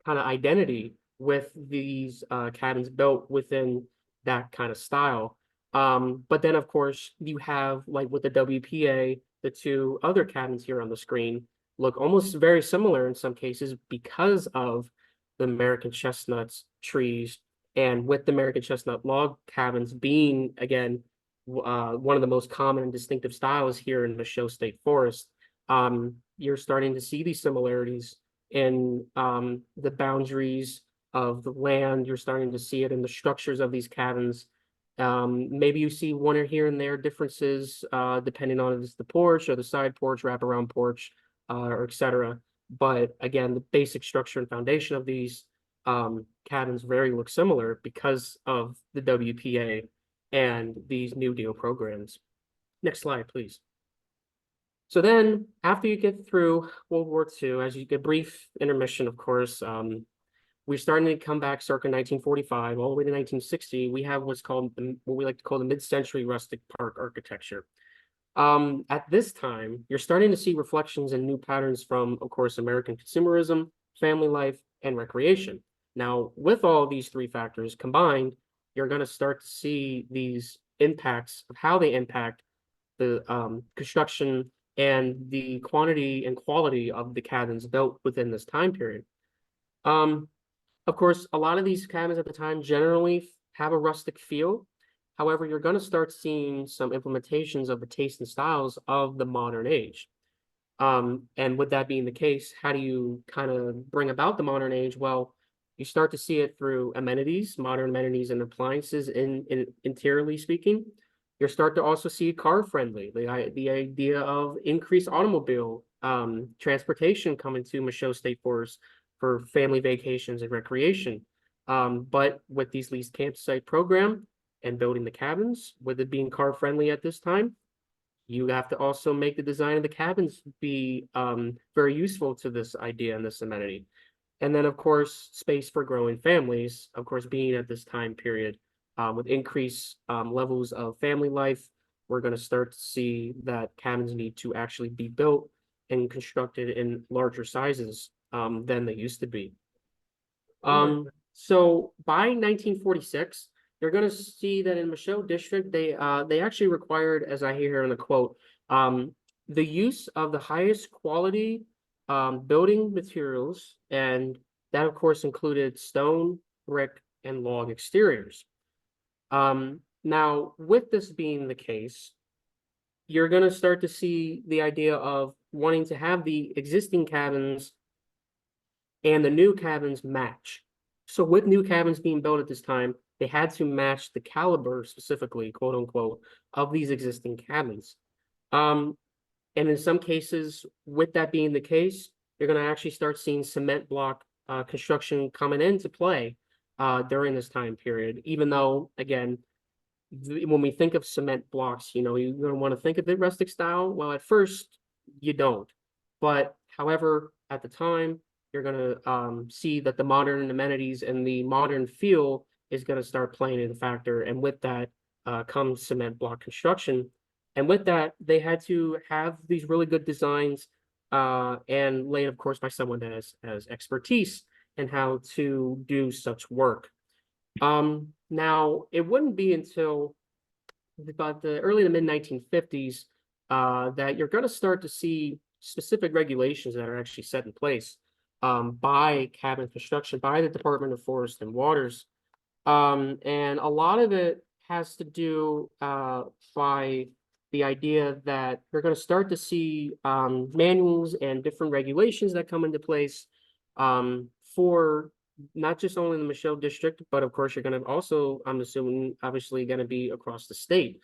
[SPEAKER 5] of identity with these cabins built within that kind of style. But then, of course, you have, like with the WPA, the two other cabins here on the screen look almost very similar in some cases because of the American chestnuts trees And with the American chestnut log cabins being, again, one of the most common and distinctive styles here in Michaux State Forest, you're starting to see these similarities in the boundaries of the land. You're starting to see it in the structures of these cabins. Maybe you see one or here and there differences, depending on if it's the porch or the side porch, wraparound porch, or et cetera. But again, the basic structure and foundation of these cabins very look similar because of the WPA and these New Deal programs. Next slide, please. So then, after you get through World War II, as you get brief intermission, of course, we're starting to come back circa 1945, all the way to 1960. We have what's called, what we like to call the mid-century rustic park architecture. At this time, you're starting to see reflections and new patterns from, of course, American consumerism, family life, and recreation. Now, with all of these three factors combined, you're going to start to see these impacts of how they impact the construction and the quantity and quality of the cabins built within this time period. Of course, a lot of these cabins at the time generally have a rustic feel. However, you're going to start seeing some implementations of the taste and styles of the modern age. And with that being the case, how do you kind of bring about the modern age? Well, you start to see it through amenities, modern amenities and appliances in interiorly speaking. You start to also see car friendly, the idea of increased automobile transportation coming to Michaux State Forest for family vacations and recreation. But with these leased campsite program and building the cabins, with it being car friendly at this time, you have to also make the design of the cabins be very useful to this idea and this amenity. And then, of course, space for growing families, of course, being at this time period with increased levels of family life, we're going to start to see that cabins need to actually be built and constructed in larger sizes than they used to be. So by 1946, you're going to see that in Michaux District, they actually required, as I hear here in the quote, the use of the highest quality building materials, and that of course included stone, brick, and log exteriors. Now, with this being the case, you're going to start to see the idea of wanting to have the existing cabins and the new cabins match. So with new cabins being built at this time, they had to match the caliber specifically, quote unquote, of these existing cabins. And in some cases, with that being the case, you're going to actually start seeing cement block construction coming into play during this time period, even though, again, when we think of cement blocks, you know, you're going to want to think of it rustic style. Well, at first, you don't. But however, at the time, you're going to see that the modern amenities and the modern feel is going to start playing in a factor. And with that comes cement block construction. And with that, they had to have these really good designs and laid, of course, by someone that has expertise in how to do such work. Now, it wouldn't be until about the early to mid 1950s that you're going to start to see specific regulations that are actually set in place by cabin construction, by the Department of Forest and Waters. And a lot of it has to do by the idea that you're going to start to see manuals and different regulations that come into place for not just only the Michaux District, but of course you're going to also, I'm assuming, obviously going to be across the state.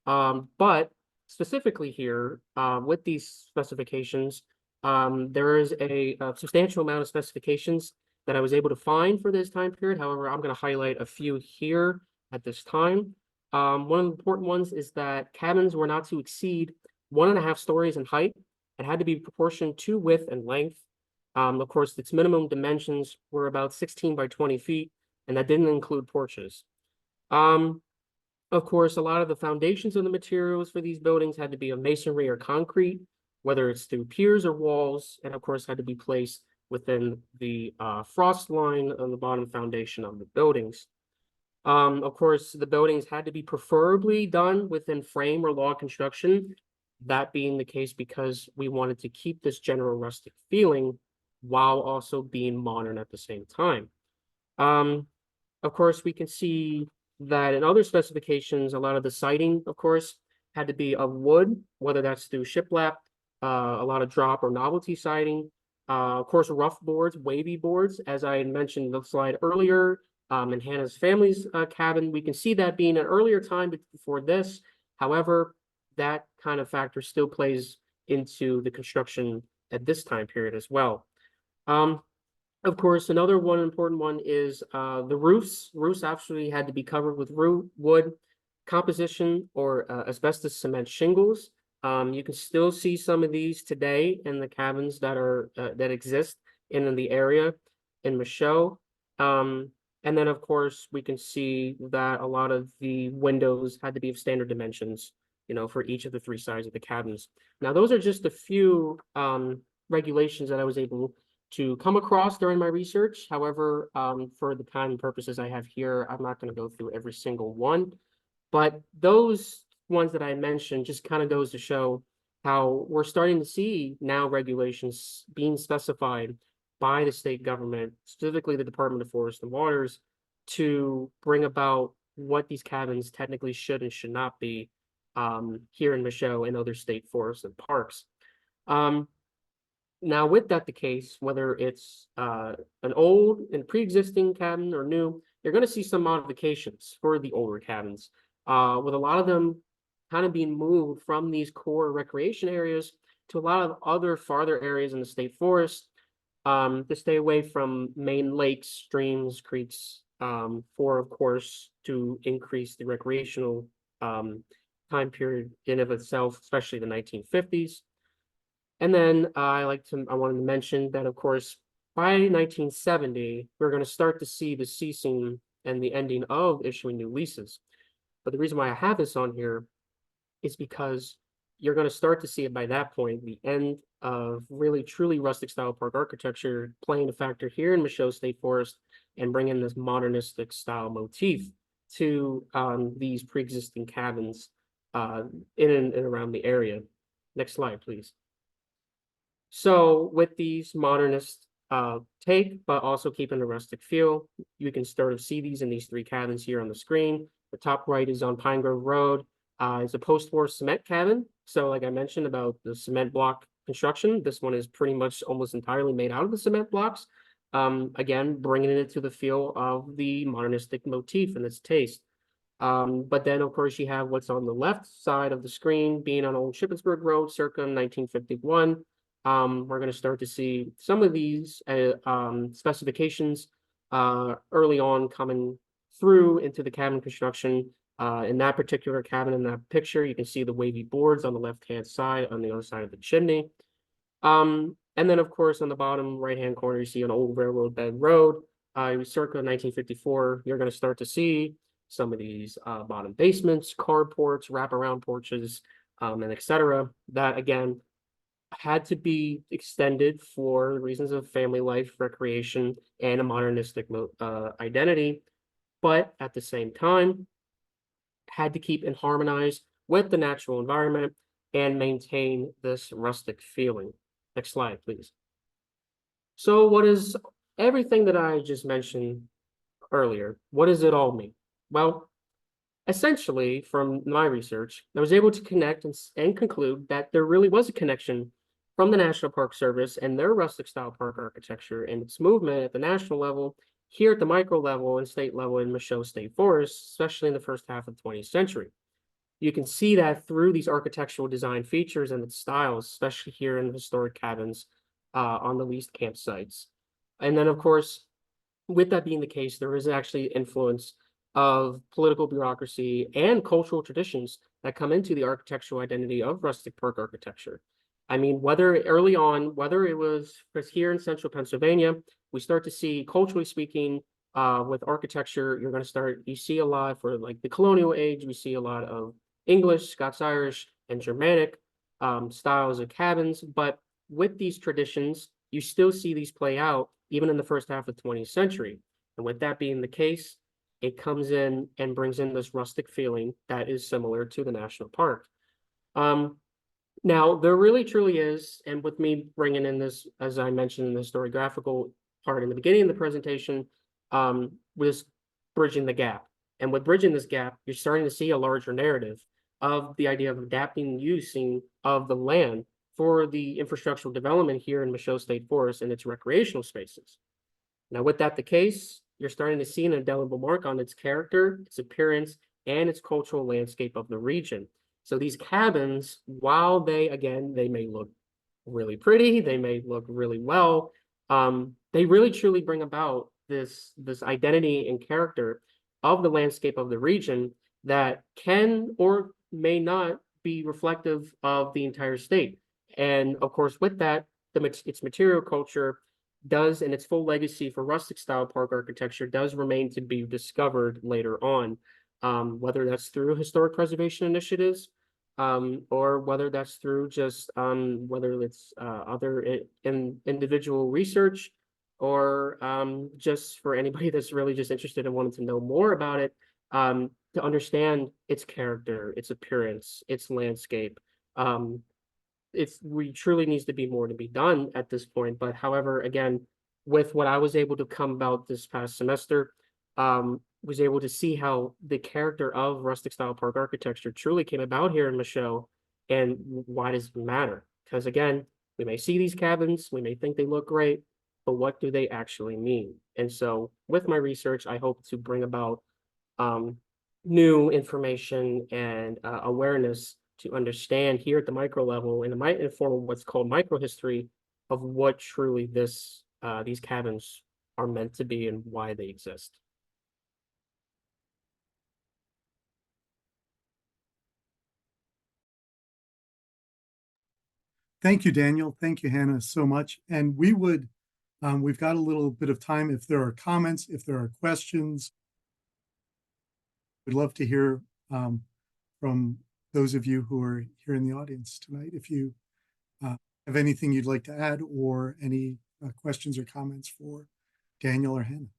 [SPEAKER 5] But specifically here, with these specifications, there is a substantial amount of specifications that I was able to find for this time period. However, I'm going to highlight a few here at this time. One of the important ones is that cabins were not to exceed 1.5 stories in height and had to be proportioned to width and length. Of course, its minimum dimensions were about 16 by 20 feet, and that didn't include porches. Of course, a lot of the foundations of the materials for these buildings had to be of masonry or concrete, whether it's through piers or walls, and of course had to be placed within the frost line on the bottom foundation of the buildings. Of course, the buildings had to be preferably done within frame or log construction, that being the case because we wanted to keep this general rustic feeling while also being modern at the same time. Of course, we can see that in other specifications, a lot of the siding, of course, had to be of wood, whether that's through shiplap, a lot of drop or novelty siding. Of course, rough boards, wavy boards, as I had mentioned in the slide earlier, in Hannah's family's cabin, we can see that being an earlier time before this. However, that kind of factor still plays into the construction at this time period as well. Of course, another one important one is the roofs. Roofs actually had to be covered with wood composition or asbestos cement shingles. You can still see some of these today in the cabins that are that exist in the area in Michaux. And then, of course, we can see that a lot of the windows had to be of standard dimensions, you know, for each of the three sides of the cabins. Now, those are just a few regulations that I was able to come across during my research. However, for the time and purposes I have here, I'm not going to go through every single one, but those ones that I mentioned just kind of goes to show how we're starting to see now regulations being specified by the state government, specifically the Department of Forest and Waters, to bring about what these cabins technically should and should not be here in Michaux and other state forests and parks. Now, with that the case, whether it's an old and pre-existing cabin or new, you're going to see some modifications for the older cabins, with a lot of them kind of being moved from these core recreation areas to a lot of other farther areas in the state forest, to stay away from main lakes, streams, creeks, for, of course, to increase the recreational time period in of itself, especially the 1950s. And then I wanted to mention that, of course, by 1970, we're going to start to see the ceasing and the ending of issuing new leases. But the reason why I have this on here is because you're going to start to see it by that point, the end of really truly rustic style park architecture playing a factor here in Michaux State Forest and bringing this modernistic style motif to these pre-existing cabins in and around the area. Next slide, please. So with these modernist take, but also keeping a rustic feel, you can sort of see these in these three cabins here on the screen. The top right is on Pine Grove Road. It's a post-war cement cabin. So like I mentioned about the cement block construction, this one is pretty much almost entirely made out of the cement blocks. Again, bringing it to the feel of the modernistic motif and its taste. But then, of course, you have what's on the left side of the screen being on Old Shippensburg Road circa 1951. We're going to start to see some of these specifications early on coming through into the cabin construction. In that particular cabin in that picture, you can see the wavy boards on the left-hand side on the other side of the chimney. And then, of course, on the bottom right-hand corner, you see an old railroad bed road. Circa 1954, you're going to start to see some of these bottom basements, carports, wraparound porches, and etc. That, again, had to be extended for reasons of family life, recreation, and a modernistic identity, but at the same time, had to keep and harmonize with the natural environment and maintain this rustic feeling. Next slide, please. So what is everything that I just mentioned earlier? What does it all mean? Well, essentially, from my research, I was able to connect and conclude that there really was a connection from the National Park Service and their rustic style park architecture and its movement at the national level, here at the micro level and state level in Michaux State Forest, especially in the first half of the 20th century. You can see that through these architectural design features and its styles, especially here in the historic cabins on the leased campsites. And then, of course, with that being the case, there is actually influence of political bureaucracy and cultural traditions that come into the architectural identity of rustic park architecture. I mean, whether early on, whether it was here in central Pennsylvania, we start to see, culturally speaking, with architecture, you see a lot for like the colonial age, we see a lot of English, Scots-Irish, and Germanic styles of cabins. But with these traditions, you still see these play out even in the first half of the 20th century. And with that being the case, it comes in and brings in this rustic feeling that is similar to the national park. Now, there really truly is, and with me bringing in this, as I mentioned in the historiographical part in the beginning of the presentation, was bridging the gap. And with bridging this gap, you're starting to see a larger narrative of the idea of adapting using of the land for the infrastructural development here in Michaux State Forest and its recreational spaces. Now, with that the case, you're starting to see an indelible mark on its character, its appearance, and its cultural landscape of the region. So these cabins, while they may look really pretty, they may look really well, they really truly bring about this identity and character of the landscape of the region that can or may not be reflective of the entire state. And of course, with that, its material culture does, and its full legacy for rustic style park architecture does remain to be discovered later on, whether that's through historic preservation initiatives, or whether that's through just whether it's other individual research, or just for anybody that's really just interested and wanting to know more about it, to understand its character, its appearance, its landscape. We truly needs to be more to be done at this point. But however, again, with what I was able to come about this past semester, was able to see how the character of rustic style park architecture truly came about here in Michaux, and why does it matter? Because again, we may see these cabins, we may think they look great, but what do they actually mean? And so with my research, I hope to bring about new information and awareness to understand here at the micro level, and it might inform what's called microhistory of what truly these cabins are meant to be and why they exist.
[SPEAKER 1] Thank you, Daniel. Thank you, Hannah, so much. And we've got a little bit of time. If there are comments, if there are questions, we'd love to hear from those of you who are here in the audience tonight. If you have anything you'd like to add, or any questions or comments for Daniel or Hannah.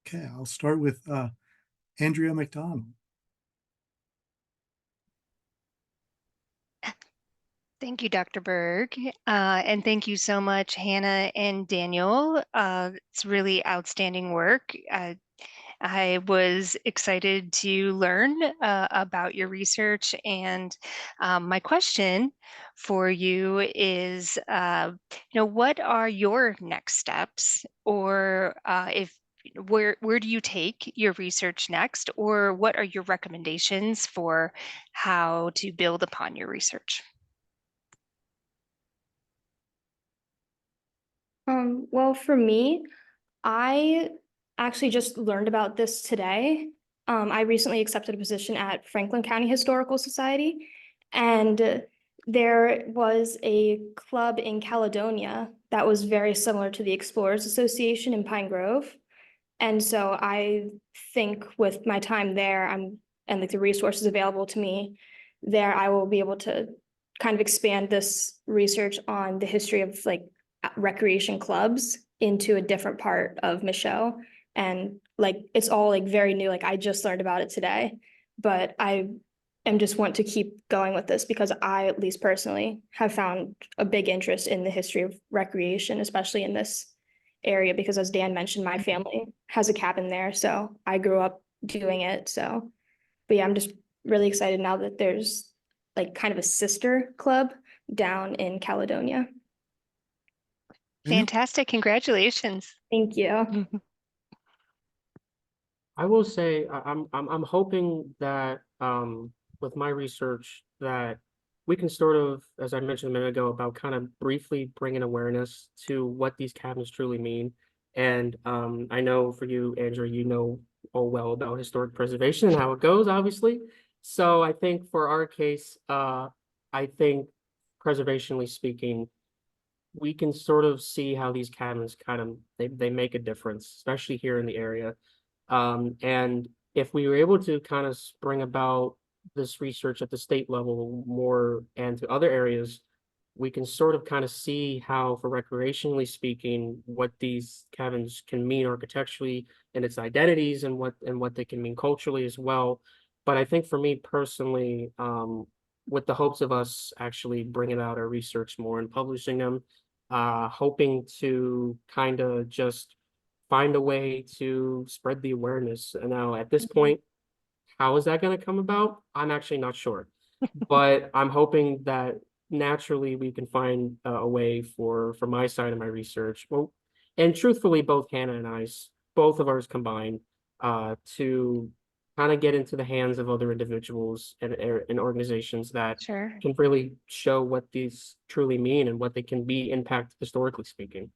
[SPEAKER 1] Okay, I'll start with Andrea McDonald.
[SPEAKER 6] Thank you, Dr. Burg. And thank you so much, Hannah and Daniel. It's really outstanding work. I was excited to learn about your research, and my question for you is, what are your next steps, or where do you take your research next, or what are your recommendations for how to build upon your research?
[SPEAKER 4] Well, for me, I actually just learned about this today. I recently accepted a position at Franklin County Historical Society, and there was a club in Caledonia that was very similar to the Explorers Association in Pine Grove. And so I think with my time there, and like the resources available to me there, I will be able to kind of expand this research on the history of like recreation clubs into a different part of Michaux. And like it's all like very new, like I just learned about it today, but I am just want to keep going with this because I, at least personally, have found a big interest in the history of recreation, especially in this area, because as Dan mentioned, my family has a cabin there, so I grew up doing it. So but yeah, I'm just really excited now that there's like kind of a sister club down in Caledonia.
[SPEAKER 6] Fantastic. Congratulations.
[SPEAKER 4] Thank you.
[SPEAKER 5] I will say I'm hoping that with my research that we can sort of, as I mentioned a minute ago, about kind of briefly bringing awareness to what these cabins truly mean. And I know for you, Andrew, you know all well about historic preservation and how it goes, obviously. So I think for our case, I think preservationally speaking, we can sort of see how these cabins kind of they make a difference, especially here in the area. And if we were able to kind of bring about this research at the state level more and to other areas, we can sort of kind of see how, for recreationally speaking, what these cabins can mean architecturally and its identities, and what they can mean culturally as well. But I think for me personally, with the hopes of us actually bringing out our research more and publishing them, hoping to kind of just find a way to spread the awareness. And now at this point, how is that going to come about? I'm actually not sure, but I'm hoping that naturally we can find a way for my side of my research. Well, and truthfully, both Hannah and I, both of ours combined, to kind of get into the hands of other individuals and organizations that
[SPEAKER 6] Sure.
[SPEAKER 5] can really show what these truly mean and what they can be impact historically speaking.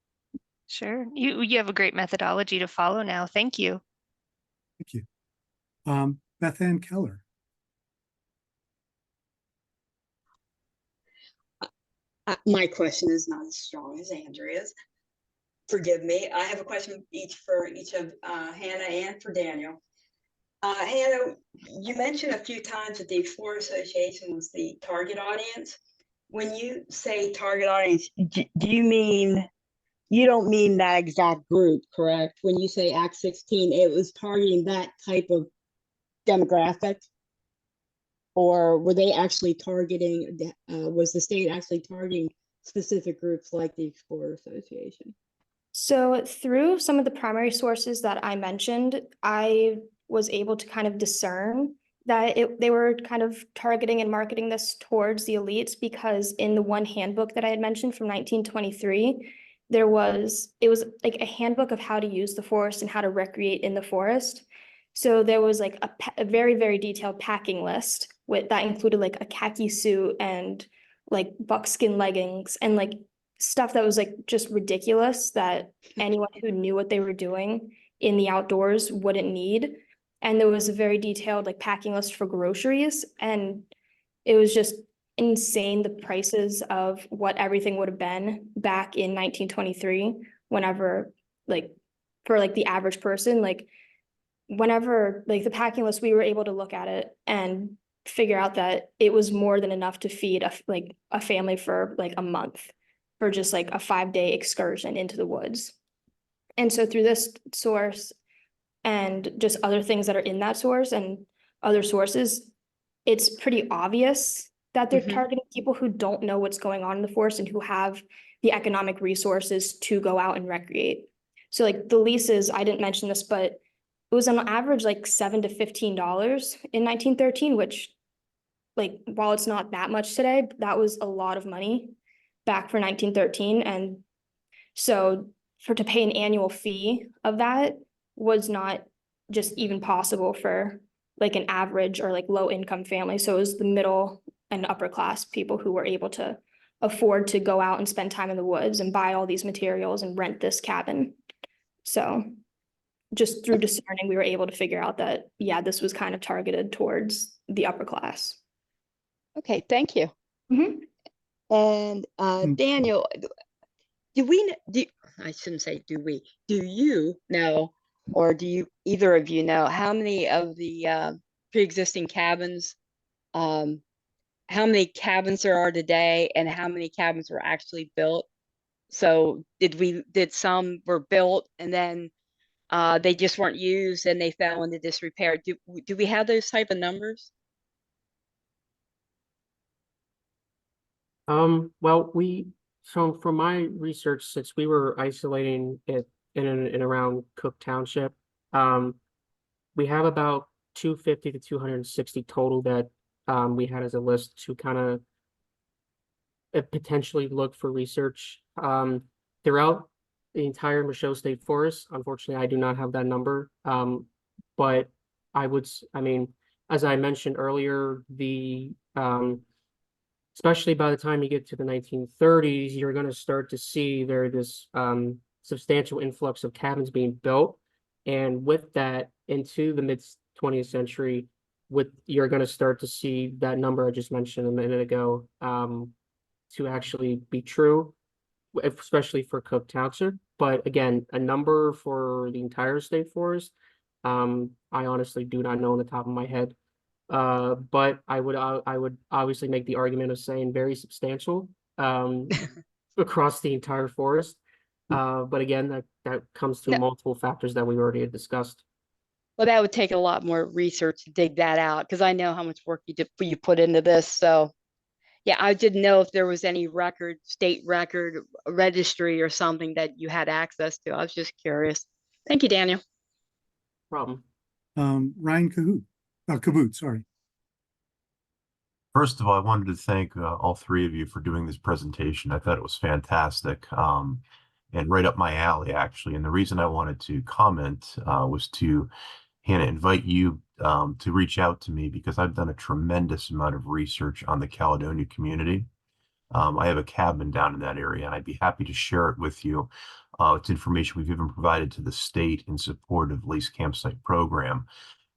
[SPEAKER 6] Sure. You have a great methodology to follow now. Thank you.
[SPEAKER 1] Thank you. Beth Ann Keller.
[SPEAKER 7] My question is not as strong as Andrea's. Forgive me. I have a question for each of Hannah and for Daniel. Hannah, you mentioned a few times that the Explorer Association was the target audience. When you say target audience, do you mean, you don't mean that exact group, correct? When you say Act 16, it was targeting that type of demographic? Or were they actually targeting, was the state actually targeting specific groups like the Explorer Association?
[SPEAKER 4] So through some of the primary sources that I mentioned, I was able to kind of discern that they were kind of targeting and marketing this towards the elites, because in the one handbook that I had mentioned from 1923, it was like a handbook of how to use the forest and how to recreate in the forest. So there was like a very, very detailed packing list that included like a khaki suit and like buckskin leggings and like stuff that was like just ridiculous that anyone who knew what they were doing in the outdoors wouldn't need. And there was a very detailed like packing list for groceries, and it was just insane the prices of what everything would have been back in 1923, whenever like for like the average person, like whenever like the packing list, we were able to look at it and figure out that it was more than enough to feed a family for like a month for just like a 5-day excursion into the woods. And so through this source and just other things that are in that source and other sources, it's pretty obvious that they're targeting people who don't know what's going on in the forest and who have the economic resources to go out and recreate. So like the leases, I didn't mention this, but it was on average like $7 to $15 in 1913, which like while it's not that much today, that was a lot of money back for 1913. And so to pay an annual fee of that was not just even possible for like an average or like low income family. So it was the middle and upper class people who were able to afford to go out and spend time in the woods and buy all these materials and rent this cabin. So just through discerning, we were able to figure out that, yeah, this was kind of targeted towards the upper class.
[SPEAKER 7] Okay, thank you.
[SPEAKER 4] Mhm.
[SPEAKER 7] And Daniel, I shouldn't say do you know, or do you either of you know how many of the pre-existing cabins, how many cabins there are today and how many cabins were actually built? So did some were built and then they just weren't used and they fell into disrepair? Do we have those type of numbers?
[SPEAKER 5] Well, so from my research, since we were isolating it in and around Cook Township, we have about 250 to 260 total that we had as a list to kind of potentially look for research throughout the entire Michaux State Forest. Unfortunately, I do not have that number, but I mean, as I mentioned earlier, especially by the time you get to the 1930s, you're going to start to see this substantial influx of cabins being built. And with that, into the mid-20th century, you're going to start to see that number I just mentioned a minute ago to actually be true, especially for Cook Township. But again, a number for the entire state forest, I honestly do not know on the top of my head. But I would obviously make the argument of saying very substantial across the entire forest. But again, that comes through multiple factors that we already had discussed.
[SPEAKER 7] Well, that would take a lot more research to dig that out because I know how much work you put into this. So
[SPEAKER 8] Yeah, I didn't know if there was any record, state record, registry or something that you had access to. I was just curious. Thank you, Daniel.
[SPEAKER 5] Problem.
[SPEAKER 1] Ryan Caboot, sorry.
[SPEAKER 9] First of all, I wanted to thank all three of you for doing this presentation. I thought it was fantastic and right up my alley, actually. And the reason I wanted to comment was to, Hannah, invite you to reach out to me because I've done a tremendous amount of research on the Caledonia community. I have a cabin down in that area, and I'd be happy to share it with you. It's information we've even provided to the state in support of the lease campsite program.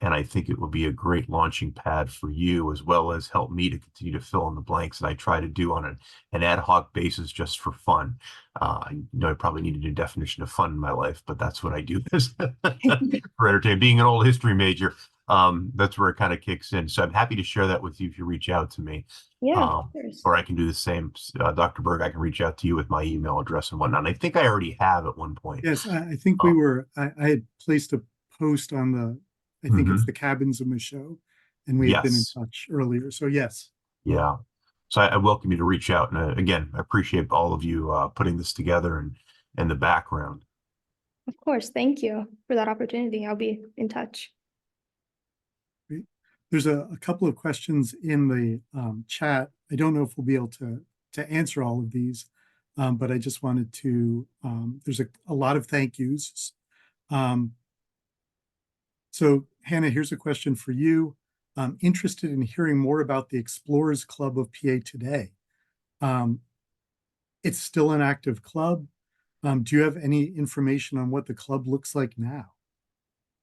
[SPEAKER 9] And I think it will be a great launching pad for you, as well as help me to continue to fill in the blanks that I try to do on an ad hoc basis just for fun. I know I probably need a new definition of fun in my life, but that's what I do for entertainment. Being an old history major, that's where it kind of kicks in. So I'm happy to share that with you if you reach out to me.
[SPEAKER 4] Yeah, of course.
[SPEAKER 9] Or I can do the same. Dr. Burg, I can reach out to you with my email address and whatnot. And I think I already have at one point.
[SPEAKER 1] Yes, I think we were, I had placed a post on the, I think it's the Cabins of Michaux, and we had been in touch earlier. So yes.
[SPEAKER 9] Yeah. So I welcome you to reach out. And again, I appreciate all of you putting this together and the background.
[SPEAKER 4] Of course. Thank you for that opportunity. I'll be in touch.
[SPEAKER 1] Great. There's a couple of questions in the chat. I don't know if we'll be able to answer all of these, but I just wanted to, there's a lot of thank yous. So Hannah, here's a question for you. I'm interested in hearing more about the Explorers Club of PA today. It's still an active club. Do you have any information on what the club looks like now?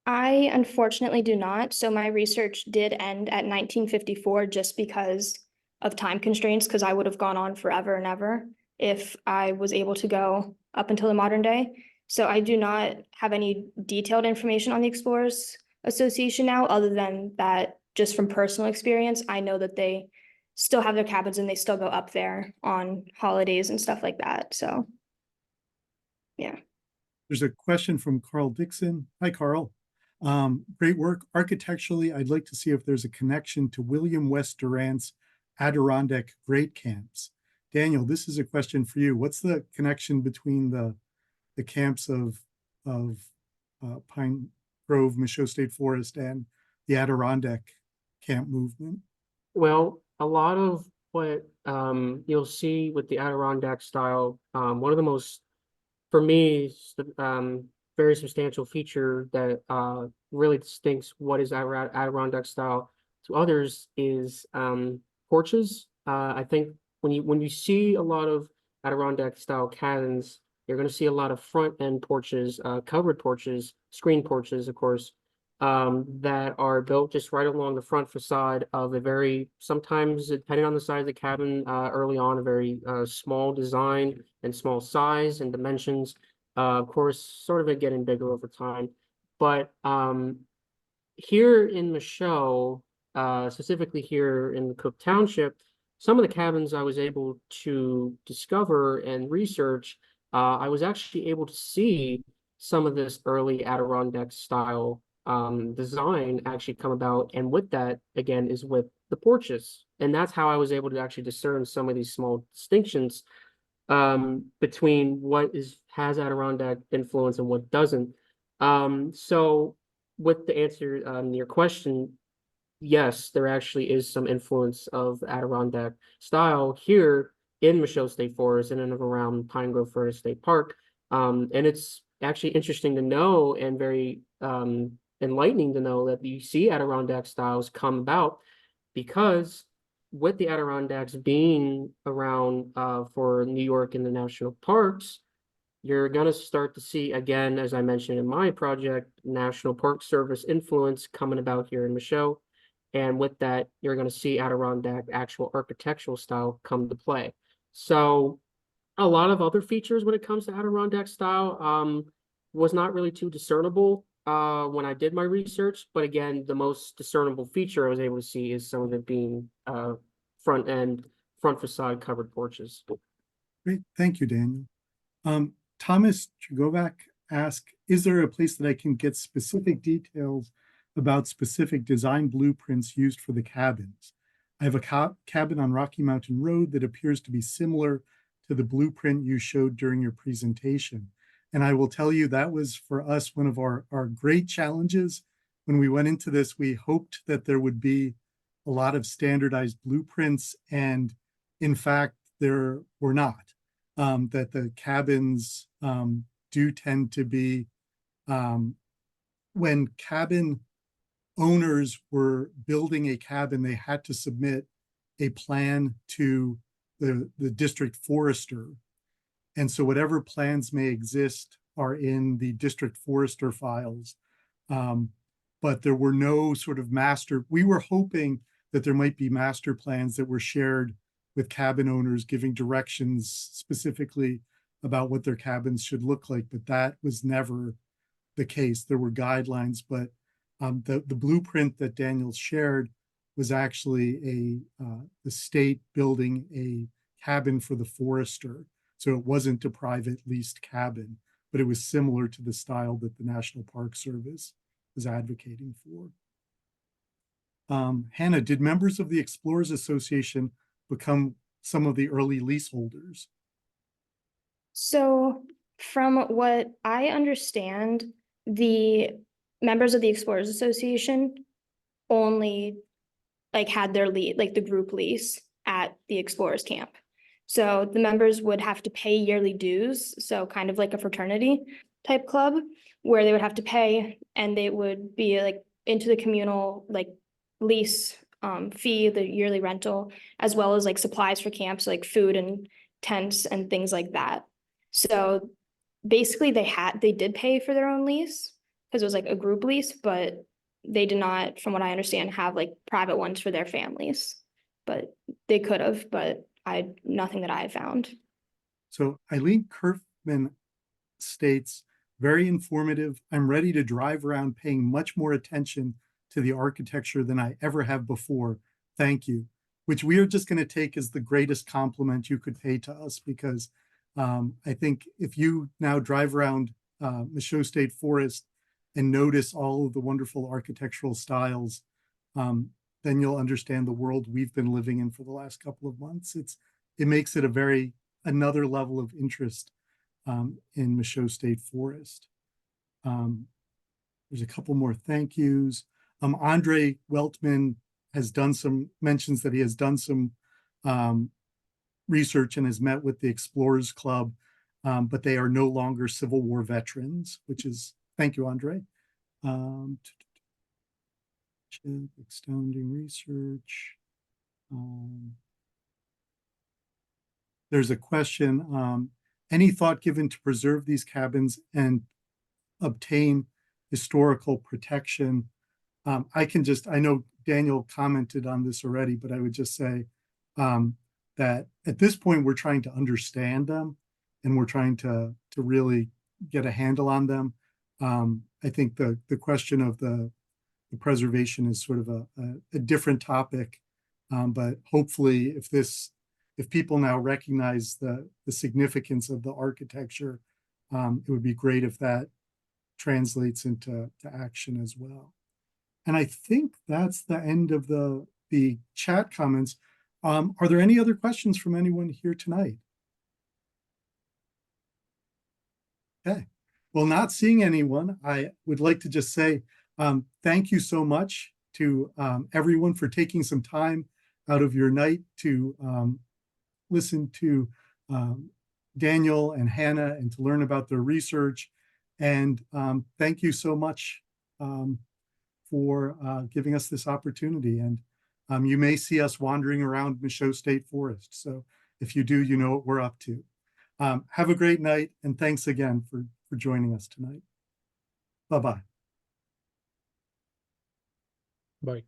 [SPEAKER 4] I unfortunately do not. So my research did end at 1954 just because of time constraints, because I would have gone on forever and ever if I was able to go up until the modern day. So I do not have any detailed information on the Explorers Association now, other than that, just from personal experience, I know that they still have their cabins and they still go up there on holidays and stuff like that. So, yeah.
[SPEAKER 1] There's a question from Carl Dixon. Hi, Carl. Great work. Architecturally, I'd like to see if there's a connection to William West Durant's Adirondack Great Camps. Daniel, this is a question for you. What's the connection between the camps of Pine Grove, Michaux State Forest, and the Adirondack camp movement?
[SPEAKER 5] Well, a lot of what you'll see with the Adirondack style, one of the most, for me, very substantial feature that really distincts what is Adirondack style to others is porches. I think when you see a lot of Adirondack style cabins, you're going to see a lot of front end porches, covered porches, screen porches, of course, that are built just right along the front facade of a very, sometimes depending on the size of the cabin, early on, a very small design and small size and dimensions. Of course, sort of getting bigger over time. But here in Michaux, specifically here in Cook Township, some of the cabins I was able to discover and research, I was actually able to see some of this early Adirondack style design actually come about. And with that, again, is with the porches. And that's how I was able to actually discern some of these small distinctions between what has Adirondack influence and what doesn't. So with the answer your question, yes, there actually is some influence of Adirondack style here in Michaux State Forest in and around Pine Grove Forest State Park. And it's actually interesting to know and very enlightening to know that you see Adirondack styles come about because with the Adirondacks being around for New York and the national parks, you're going to start to see, again, as I mentioned in my project, National Park Service influence coming about here in Michaux. And with that, you're going to see Adirondack actual architectural style come to play. So a lot of other features when it comes to Adirondack style was not really too discernible when I did my research. But again, the most discernible feature I was able to see is some of it being front facade covered porches.
[SPEAKER 1] Great. Thank you, Daniel. Thomas Chugovac asked, is there a place that I can get specific details about specific design blueprints used for the cabins? I have a cabin on Rocky Mountain Road that appears to be similar to the blueprint you showed during your presentation. And I will tell you that was for us one of our great challenges. When we went into this, we hoped that there would be a lot of standardized blueprints, and in fact, there were not. That the cabins do tend to be, when cabin owners were building a cabin, they had to submit a plan to the district forester. And so whatever plans may exist are in the district forester files. But there were no sort of we were hoping that there might be master plans that were shared with cabin owners, giving directions specifically about what their cabins should look like, but that was never the case. There were guidelines, but the blueprint that Daniel shared was actually the state building a cabin for the forester. So it wasn't a private leased cabin, but it was similar to the style that the National Park Service was advocating for. Hannah, did members of the Explorers Association become some of the early leaseholders?
[SPEAKER 4] So from what I understand, the members of the Explorers Association only had their the group lease at the Explorers Camp. So the members would have to pay yearly dues, so kind of like a fraternity type club, where they would have to pay, and they would be into the communal lease fee, the yearly rental, as well as supplies for camps, like food and tents and things like that. So basically they did pay for their own lease because it was a group lease, but they did not, from what I understand, have private ones for their families. But they could have, but nothing that I found.
[SPEAKER 1] So Eileen Kerfman states, very informative. I'm ready to drive around paying much more attention to the architecture than I ever have before. Thank you. Which we are just going to take as the greatest compliment you could pay to us, because I think if you now drive around Michaux State Forest and notice all of the wonderful architectural styles, then you'll understand the world we've been living in for the last couple of months. It makes it another level of interest in Michaux State Forest. There's a couple more thank yous. Andre Weltman mentions that he has done some research and has met with the Explorers Club, but they are no longer Civil War veterans, thank you, Andre. Astounding research. There's a question, any thought given to preserve these cabins and obtain historical protection? I know Daniel commented on this already, but I would just say that at this point, we're trying to understand them and we're trying to really get a handle on them. I think the question of the preservation is sort of a different topic, but hopefully if people now recognize the significance of the architecture, it would be great if that translates into action as well. And I think that's the end of the chat comments. Are there any other questions from anyone here tonight? Okay. Well, not seeing anyone, I would like to just say thank you so much to everyone for taking some time out of your night to listen to Daniel and Hannah and to learn about their research. And thank you so much for giving us this opportunity. And you may see us wandering around Michaux State Forest. So if you do, you know what we're up to. Have a great night, and thanks again for joining us tonight. Bye-bye.
[SPEAKER 5] Bye.